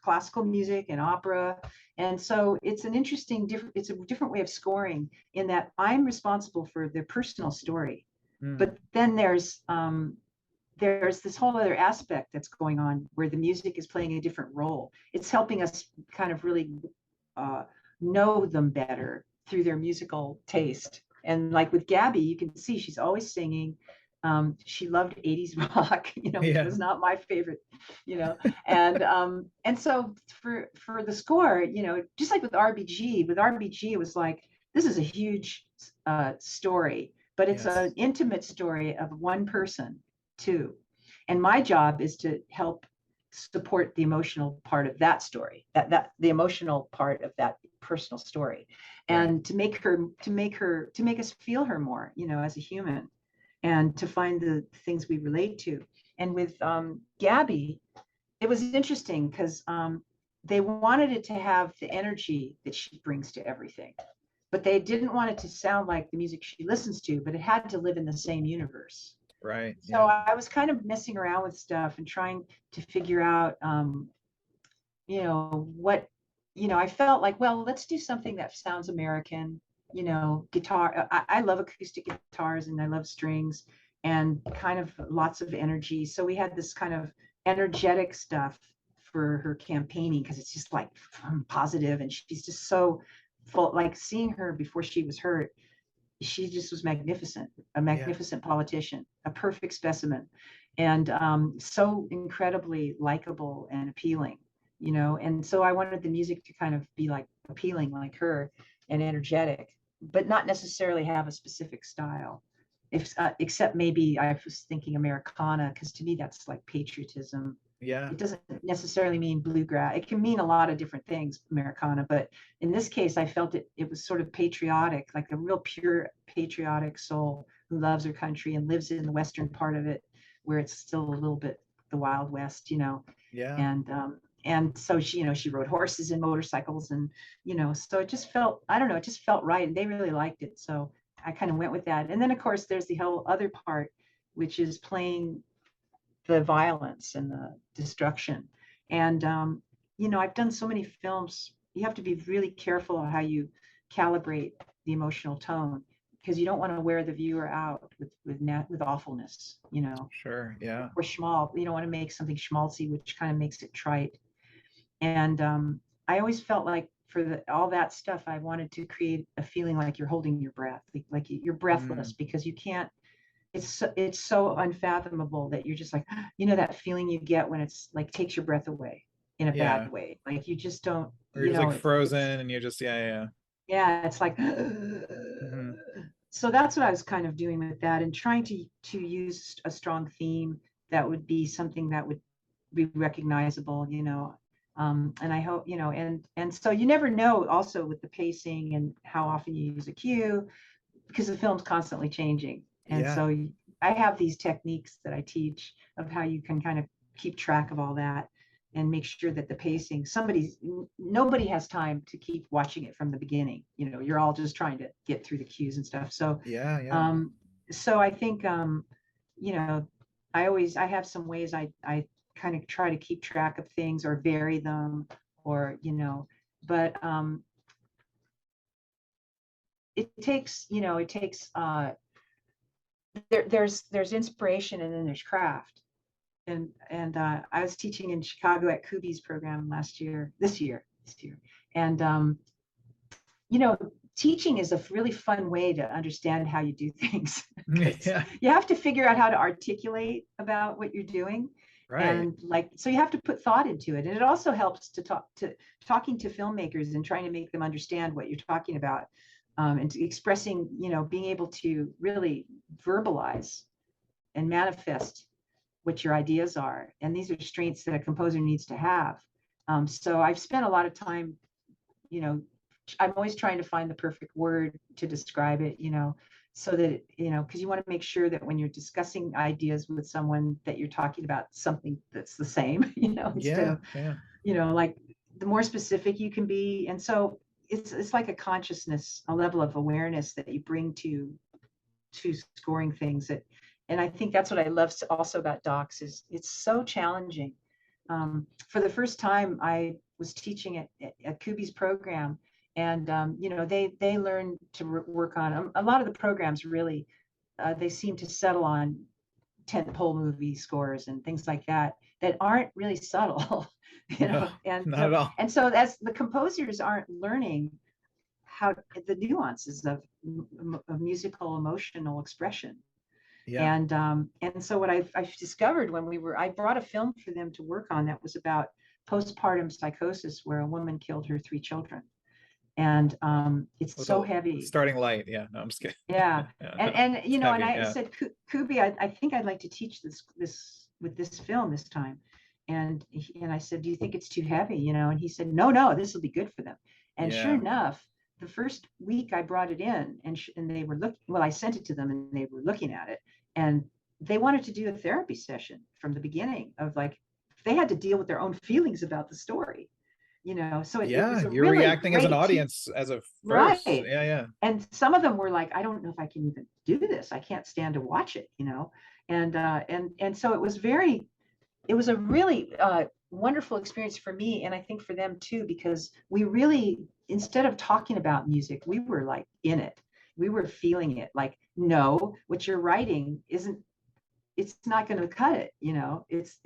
classical music and opera, and so it's an interesting different it's a different way of scoring, in that I'm responsible for the personal story, Mm. but then there's this whole other aspect that's going on where the music is playing a different role. It's helping us kind of really uh, know them better through their musical taste. And like with Gabby, you can see she's always singing. She loved 80s rock, which Yeah. was not my favorite, you know. And so for the score, just like with RBG, it was like, this is a huge story, but it's an Yes. intimate story of one person too. And my job is to help support the emotional part of that story, that the emotional part of that personal story, Right. and to make us feel her more, as a human, and to find the things we relate to. And with Gabby, it was interesting because they wanted it to have the energy that she brings to everything, but they didn't want it to sound like the music she listens to, but it had to live in the same universe. Right. So Yeah. I was kind of messing around with stuff and trying to figure out, what, I felt like, well, let's do something that sounds American, guitar. I love acoustic guitars and I love strings and kind of lots of energy. So we had this kind of energetic stuff for her campaigning, because it's just like positive, and she's just so full. Like seeing her before she was hurt, she just was magnificent, a Yeah. magnificent politician, a perfect specimen, and so incredibly likable and appealing, And so I wanted the music to kind of be like appealing like her and energetic, but not necessarily have a specific style. If except maybe I was thinking Americana, because to me that's like patriotism. Yeah. It doesn't necessarily mean bluegrass. It can mean a lot of different things, Americana, but in this case, I felt it was sort of patriotic, like a real pure patriotic soul who loves her country and lives in the western part of it, where it's still a little bit the Wild West. Yeah. And so she rode horses and motorcycles, and so it just felt, I don't know, it just felt right, and they really liked it. So I kind of went with that. And then of course there's the whole other part, which is playing the violence and the destruction. And I've done so many films. You have to be really careful of how you calibrate the emotional tone, because you don't want to wear the viewer out with awfulness, Sure. Yeah. or schmal. You don't want to make something schmaltzy, which kind of makes it trite. And I always felt like for all that stuff, I wanted to create a feeling like you're holding your breath, like you're breathless, Mm. because you can't, it's so unfathomable that you're just like, that feeling you get when it's like takes your breath away in a Yeah. bad way. Like you just don't, Or you're just like it's frozen and you're just, yeah, yeah. yeah, it's like Hmm. so that's what I was kind of doing with that, and trying to use a strong theme that would be something that would be recognizable, and I hope, and so you never know also with the pacing and how often you use a cue, because the film's constantly changing. And Yeah. so I have these techniques that I teach of how you can kind of keep track of all that and make sure that the pacing, nobody has time to keep watching it from the beginning. You're all just trying to get through the cues and stuff. So, Yeah. Yeah. um, so I think, you know, I have some ways I kind of try to keep track of things or vary them, or, but there's inspiration, and then there's craft. And I was teaching in Chicago at Kubi's program this year, and you know, teaching is a really fun way to understand how you do things, because Yeah. you have to figure out how to articulate about what you're doing, Right. And like, so you have to put thought into it. And it also helps to talking to filmmakers and trying to make them understand what you're talking about, and to expressing, being able to really verbalize and manifest what your ideas are. And these are strengths that a composer needs to have. So I've spent a lot of time, you know, I'm always trying to find the perfect word to describe it, so that, because you want to make sure that when you're discussing ideas with someone that you're talking about something that's the same, instead Yeah. of, Yeah. like the more specific you can be. And so it's like a consciousness, a level of awareness that you bring to scoring things and I think that's what I love also about docs is it's so challenging. For the first time, I was teaching at Kubi's program, and they learn to work on a lot of the programs. Really, they seem to settle on tentpole movie scores and things like that aren't really subtle, No, and not at all. so as the composers aren't learning how the nuances of musical emotional expression. Yeah. And so what I've discovered I brought a film for them to work on that was about postpartum psychosis, where a woman killed her 3 children, and it's With so a heavy. starting light. Yeah. No, I'm just kidding. Yeah, Yeah, no, and it's and heavy. I Yeah. said, Kubi, I think I'd like to teach this with this film this time, and I said, do you think it's too heavy? And he said, no, this will be good for them. And sure Yeah. enough, the first week I brought it in, and they were looking. Well, I sent it to them, and they were looking at it, and they wanted to do a therapy session from the beginning of like they had to deal with their own feelings about the story. So it was Yeah. a You're really reacting as an great audience as a first. right. Yeah. Yeah. And some of them were like, I don't know if I can even do this. I can't stand to watch it. And so it was a really wonderful experience for me, and I think for them too, because we really, instead of talking about music, we were like in it. We were feeling it. Like, no, what you're writing isn't. It's not going to cut it. It's.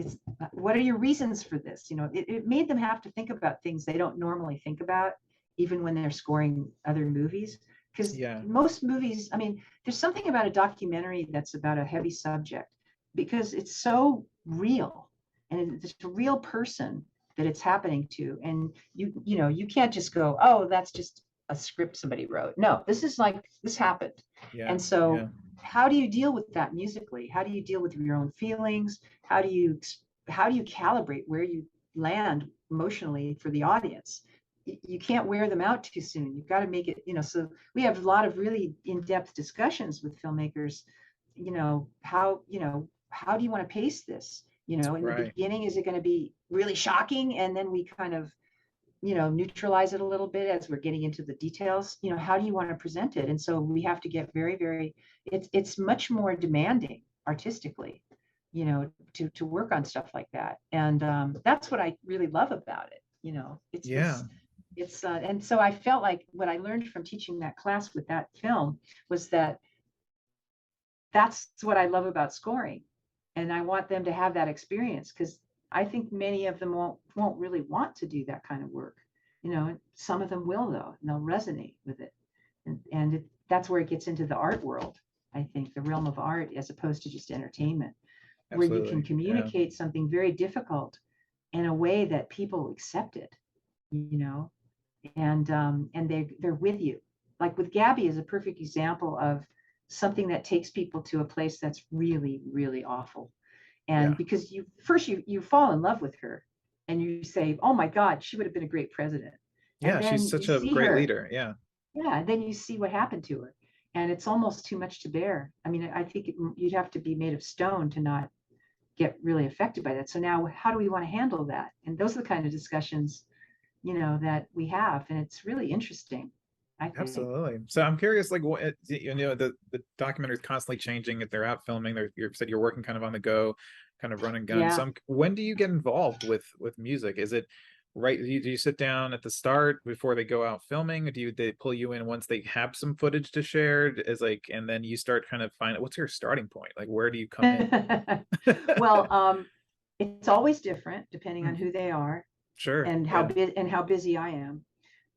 What are your reasons for this? It made them have to think about things they don't normally think about, even when they're scoring other movies. Because Yeah. most movies, I mean, there's something about a documentary that's about a heavy subject because it's so real, and it's a real person that it's happening to. And you can't just go, oh, that's just a script somebody wrote. No, this is like this happened. Yeah. And so Yeah. how do you deal with that musically? How do you deal with your own feelings? How do you calibrate where you land emotionally for the audience? You can't wear them out too soon. You've got to make it, so we have a lot of really in-depth discussions with filmmakers. How do you want to pace this? In the Right. beginning, is it going to be really shocking? And then we kind of, neutralize it a little bit as we're getting into the details. How do you want to present it? And so we have to get very, very, it's much more demanding artistically, to work on stuff like that. And that's what I really love about it. It's Yeah. and so I felt like what I learned from teaching that class with that film was that that's what I love about scoring. And I want them to have that experience because I think many of them won't really want to do that kind of work. Some of them will though, and they'll resonate with it. And that's where it gets into the art world, I think, the realm of art as opposed to just entertainment, where you can Absolutely. Yeah. communicate something very difficult in a way that people accept it, you know, and they're with you. Like with Gabby is a perfect example of something that takes people to a place that's really, really awful. And Yeah. because you fall in love with her and you say, oh my God, she would have been a great president. And Yeah. She's then you such a see great her, leader. Yeah. yeah, and then you see what happened to her. And it's almost too much to bear. I mean, I think you'd have to be made of stone to not get really affected by that. So now how do we want to handle that? And those are the kind of discussions, that we have. And it's really interesting, I think. Absolutely. So I'm curious, like, what the documentary is constantly changing. If they're out filming, you said you're working kind of on the go, kind of running guns. Yeah. So when do you get involved with music? Is it right? Do you sit down at the start before they go out filming? They pull you in once they have some footage to share? Is like, and then you start kind of finding what's your starting point? Like, where do you come in? Well, it's always different depending on Mm, who they are sure. and Yeah. how busy I am.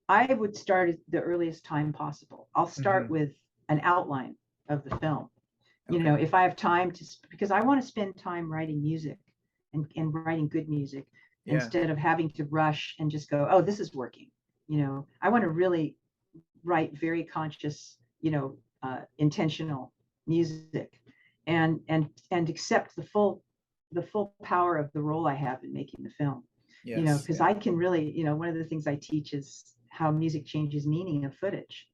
I would start at the earliest time possible. I'll start Hmm. with an outline of the film. Okay. If I have time because I want to spend time writing music. and writing good music, Yeah. instead of having to rush and just go, oh, this is working. I want to really write very conscious, intentional music, and accept the full power of the role I have in making the film. Yes. Because Yeah. I can really, one of the things I teach is how music changes meaning of footage.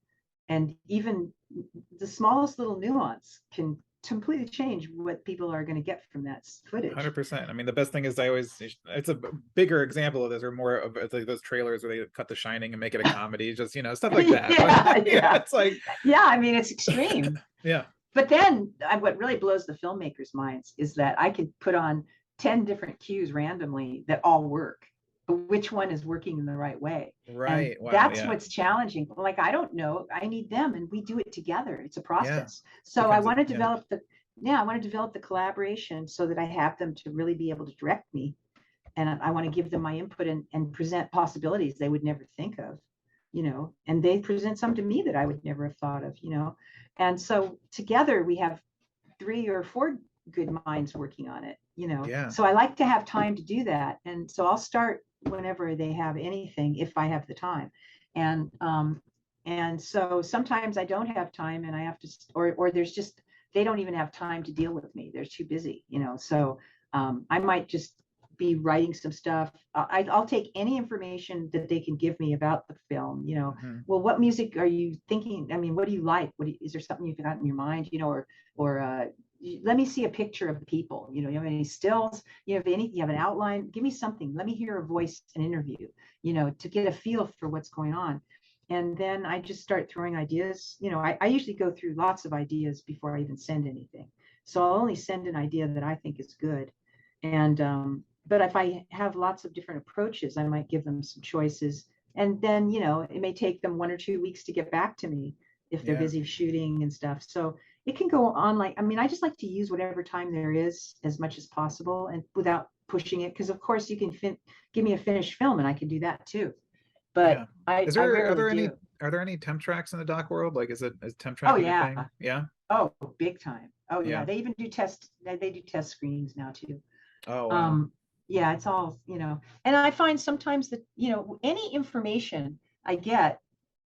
And even the smallest little nuance can completely change what people are going to get from that footage. 100%. I mean, the best thing is it's a bigger example of this, or more of it's like those trailers where they cut The Shining and make it a comedy, just, stuff like that. But Yeah, yeah, yeah. it's like, Yeah, I mean, it's extreme. yeah, But then what really blows the filmmakers' minds is that I could put on 10 different cues randomly that all work, but which one is working in the right way? And right. Wow. that's Yeah. what's challenging. Like, I don't know. I need them, and we do it together. It's a Yeah. process. So I Becomes a, want to yeah. develop I want to develop the collaboration so that I have them to really be able to direct me. And I want to give them my input and present possibilities they would never think of, and they present some to me that I would never have thought of. And so together we have 3 or 4 good minds working on it. Yeah. So I like to have time to do that. And so I'll start whenever they have anything, if I have the time. And so sometimes I don't have time, and I have to, or there's just, they don't even have time to deal with me. They're too busy. So I might just be writing some stuff. I'll take any information that they can give me about the film. Hmm. Well, what music are you thinking? I mean, what do you like? Is there something you've got in your mind? Or let me see a picture of the people. You have any stills? You have an outline? Give me something. Let me hear a voice, an interview. To get a feel for what's going on. And then I just start throwing ideas. I usually go through lots of ideas before I even send anything. So I'll only send an idea that I think is good. And but if I have lots of different approaches, I might give them some choices. And then, it may take them 1 or 2 weeks to get back to me if they're Yeah. busy shooting and stuff. So it can go on, like, I mean, I just like to use whatever time there is as much as possible, and without pushing it. Because of course you can give me a finished film and I can do that too. But Yeah. I Are rarely there do. any temp tracks in the doc world? Like, is temp Oh tracking a yeah. thing? Yeah. Oh, big time. Oh yeah. Yeah. They even do they do test screenings now too. Oh, wow. um yeah, it's all. And I find sometimes that any information I get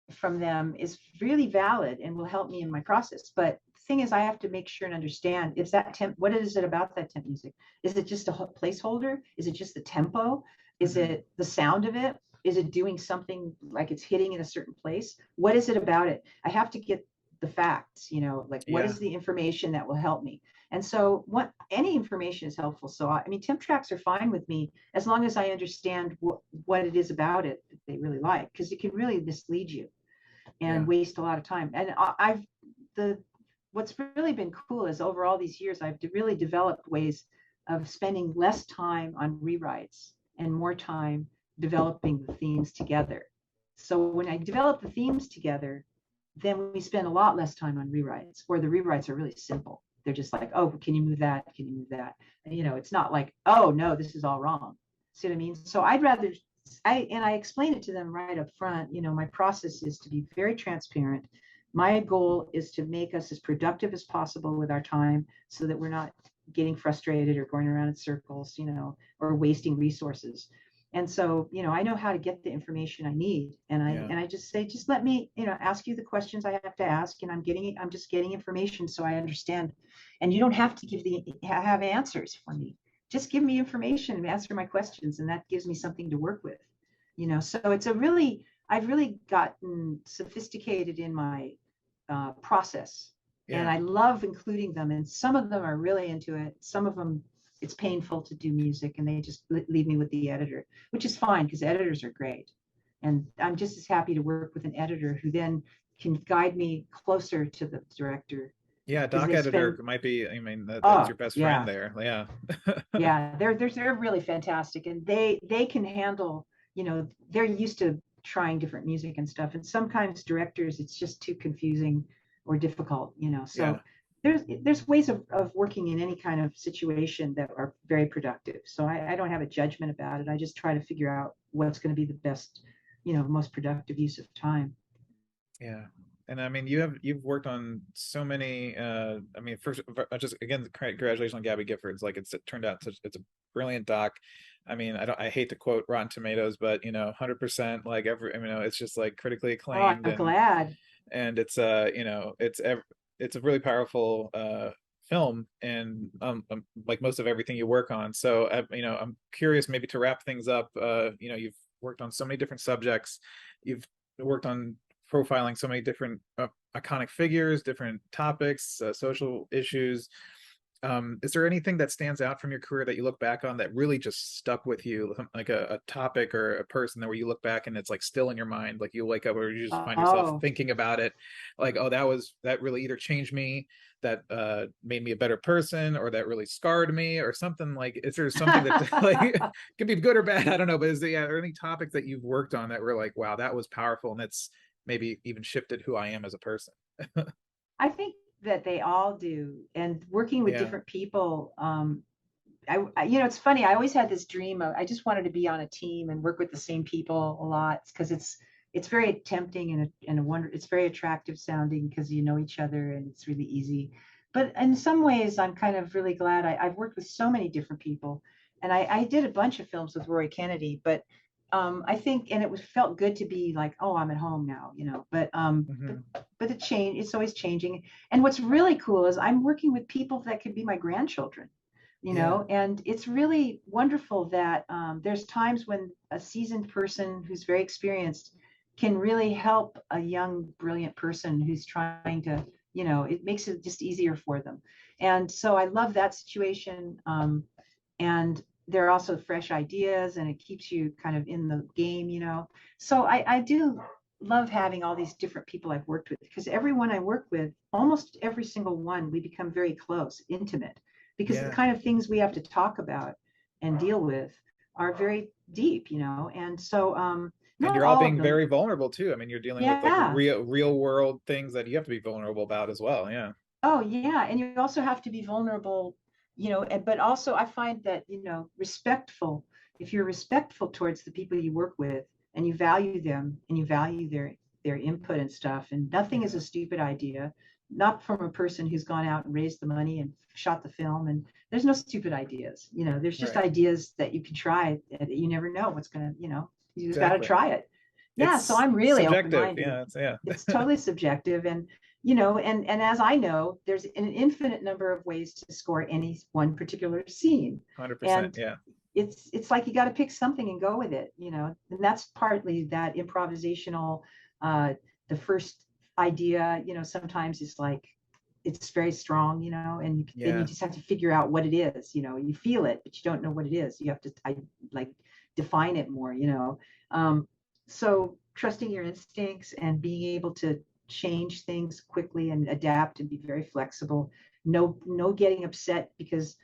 from them is really valid and will help me in my process. But the thing is, I have to make sure and understand, is that temp, what is it about that temp music? Is it just a placeholder? Is it just the tempo? Is Hmm. it the sound of it? Is it doing something, like it's hitting in a certain place? What is it about it? I have to get the facts, like what Yeah. is the information that will help me? And so any information is helpful. So I mean, temp tracks are fine with me as long as I understand what it is about it that they really like, because it can really mislead you and Yeah. waste a lot of time. And I've the what's really been cool is, over all these years, I've really developed ways of spending less time on rewrites and more time developing the themes together. So when I develop the themes together, then we spend a lot less time on rewrites, or the rewrites are really simple. They're just like, oh, can you move that? Can you move that? And, it's not like, oh no, this is all wrong. See what I mean? So I'd rather, I explain it to them right up front. My process is to be very transparent. My goal is to make us as productive as possible with our time, so that we're not getting frustrated or going around in circles, or wasting resources. And so, I know how to get the information I need. And I Yeah. and I just say, just let me, ask you the questions I have to ask, and I'm just getting information so I understand. And you don't have to have answers for me. Just give me information and answer my questions, and that gives me something to work with. So I've really gotten sophisticated in my process, and Yeah. I love including them. And some of them are really into it. Some of them, it's painful to do music, and they just leave me with the editor, which is fine, because editors are great. And I'm just as happy to work with an editor who then can guide me closer to the director, Yeah. because Doc they editor spend, might be, I mean, that's oh your best friend yeah, there. Yeah. yeah, they're really fantastic, and they can handle, they're used to trying different music and stuff. And sometimes directors, it's just too confusing or difficult. So Yeah. there's ways of working in any kind of situation that are very productive. So I don't have a judgment about it. I just try to figure out what's going to be the best, most productive use of time. Yeah. And I mean, you've worked on so many, I mean, first, just again, congratulations on Gabby Giffords. Like, it turned out such, it's a brilliant doc. I mean, I hate to quote Rotten Tomatoes, but 100%, like every, it's just like critically Oh, acclaimed, I'm glad. and it's it's a really powerful film, and like most of everything you work on. So I'm curious, maybe to wrap things up, you've worked on so many different subjects. You've worked on profiling so many different iconic figures, different topics, social issues. Is there anything that stands out from your career that you look back on that really just stuck with you, like a topic or a person that where you look back and it's like still in your mind, like you wake up or you just find yourself Oh, thinking about it, like, oh, that really either changed me, that made me a better person, or that really scarred me, or something? Like, is there something that like can be good or bad? I don't know, but is there, yeah, are there any topics that you've worked on that were like, wow, that was powerful, and that's maybe even shifted who I am as a person? I think that they all do. And working with Yeah. different people, it's funny. I always had this dream of I just wanted to be on a team and work with the same people a lot because it's very tempting and a wonder. It's very attractive sounding because you know each other and it's really easy. But in some ways, I'm kind of really glad I've worked with so many different people, and I did a bunch of films with Roy Kennedy. But I think, and it was felt good to be like, oh, I'm at home now, you know. Hmm. But it changed. It's always changing. And what's really cool is I'm working with people that could be my grandchildren, you Yeah. know. And it's really wonderful that there's times when a seasoned person who's very experienced can really help a young, brilliant person who's trying to, it makes it just easier for them. And so I love that situation. And there are also fresh ideas and it keeps you kind of in the game, you know. So I do love having all these different people I've worked with because everyone I work with, almost every single one, we become very close, intimate, because the Yeah. kind of things we have to talk about and deal with are very deep, you know. And so And not you're all all of being them. very vulnerable too. I mean, you're dealing with like Yeah. real world things that you have to be vulnerable about as well. Yeah. Oh, yeah. And you also have to be vulnerable, but also I find that, respectful, if you're respectful towards the people you work with and you value them and you value their input and stuff, and nothing is Yeah. a stupid idea, not from a person who's gone out and raised the money and shot the film. And there's no stupid ideas, there's just Right. ideas that you can try that you never know what's going to, you just got to Exactly. try it. Yeah. So It's I'm really subjective. open-minded. Yeah. It's yeah. It's totally subjective. And and as I know, there's an infinite number of ways to score any one particular scene. 100%. And Yeah. it's like you got to pick something and go with it, and that's partly that improvisational. uh the first idea, sometimes is like it's very strong, and then you Yeah. just have to figure out what it is. You feel it, but you don't know what it is. You have to like define it more. So trusting your instincts and being able to change things quickly and adapt and be very flexible. No getting upset because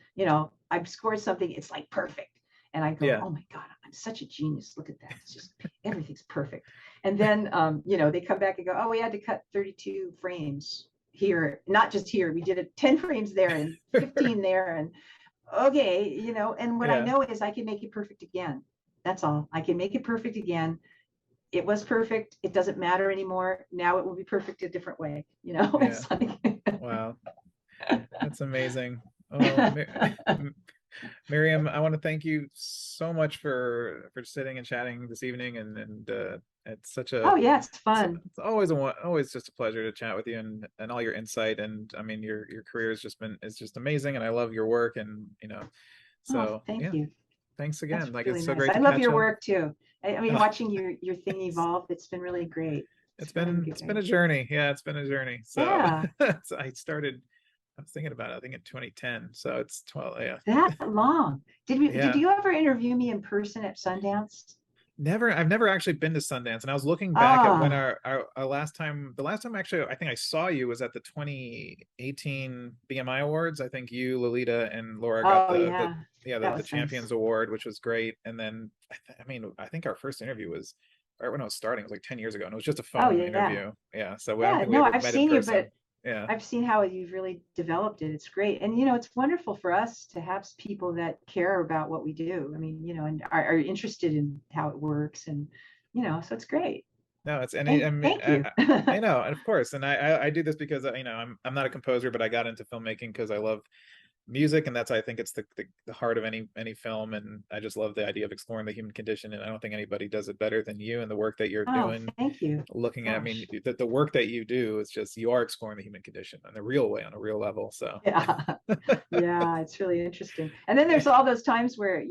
I've scored something, it's like perfect, and I go, Yeah. oh my god, I'm such a genius, look at that, it's just everything's perfect. And then they come back and go, oh, we had to cut 32 frames here, not just here, we did it 10 frames there and 15 there. And okay, and what I Yeah. know is I can make it perfect again. That's all. I can make it perfect again. It was perfect. It doesn't matter anymore. Now it will be perfect a different way. Yeah. It's like, Wow. That's amazing. Oh, Miriam, I want to thank you so much for sitting and chatting this evening, and it's such a oh yeah, it's fun. it's always just a pleasure to chat with you, and all your insight. And I mean, your career has just been is just amazing, and I love your work, and Oh, so thank yeah, you. thanks That's again. Like, really it's so nice. great I to love catch your up. work too. I mean, Oh, watching your thing evolve, it's been really great. It's really it's been a great. journey. Yeah, it's been a journey. So, Yeah, so I was thinking about it, I think in 2010. So it's 12. Yeah. that long. Did Yeah. you ever interview me in person at Sundance? I've never actually been to Sundance, and I was looking back at when Ah, our the last time actually I think I saw you was at the 2018 BMI Awards. I think you, Lolita, and Laura got oh the yeah, yeah that the was nice. Champions Award, which was great. And then I think our first interview was right when I was starting. It was like 10 years ago, and it was just a Oh phone yeah, interview. Yeah, so I don't yeah. think we No, ever I've met in seen you, but person. Yeah. I've seen how you've really developed it. It's great. And, it's wonderful for us to have people that care about what we do. I mean, and are interested in how it works. And, so it's great. No, it's Thank, I mean, thank you. I know, and of course, and I do this because I'm not a composer, but I got into filmmaking because I love music, and that's, I think it's the heart of any film, and I just love the idea of exploring the human condition, and I don't think anybody does it better than you and the work that you're Oh, doing. thank you. Looking at, I mean, Gosh. the work that you do is just, you are exploring the human condition in a real way, on a real level. So Yeah. Yeah, it's really interesting. And then there's all those times where,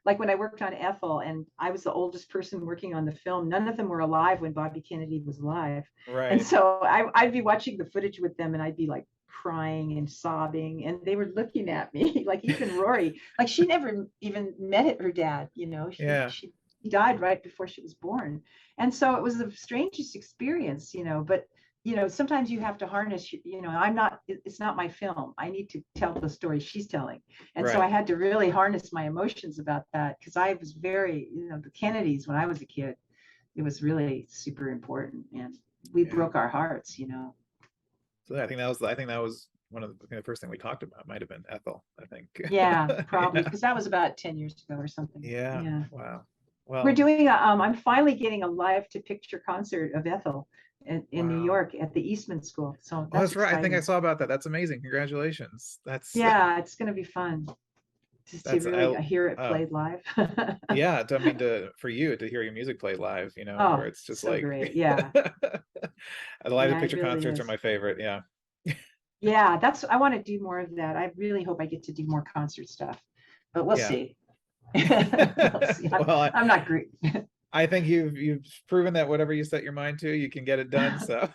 like when I worked on Ethel and I was the oldest person working on the film, none of them were alive when Bobby Kennedy was alive. And right. so I'd be watching the footage with them and I'd be like crying and sobbing. And they were looking at me, like even Rory, like she never even met her dad, Yeah. she he died right before she was born. And so it was the strangest experience, but sometimes you have to harness, it's not my film. I need to tell the story she's telling. And so I Right. had to really harness my emotions about that because I was very, the Kennedys, when I was a kid, it was really super important. And we Yeah. broke our hearts. So I think that was one of the first thing we talked about, might have been Ethel, I think. Yeah, probably Yeah. because that was about 10 years ago or something. Yeah. Yeah. Wow. We're Well, doing I'm finally getting a live to picture concert of Ethel in New wow. York at the Eastman School. So Oh, that's that's right. I think I exciting. saw about that. That's amazing. Congratulations. That's Yeah, it's going to be fun to that's really I hear it oh played live. yeah, I mean, for you to hear your music played live, where Oh, it's just so like great. Yeah. the live Yeah, it picture really concerts are is. my favorite. Yeah. Yeah, I want to do more of that. I really hope I get to do more concert stuff, but we'll Yeah. see. We'll see. Well, I'm not great. I think you've proven that whatever you set your mind to, you can get it done. So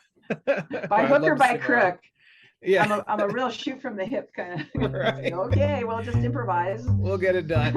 By I'd hook or love to by see more. crook. Yeah. I'm a real shoot from the hip kind of. Right. Okay, we'll just improvise. We'll get it done.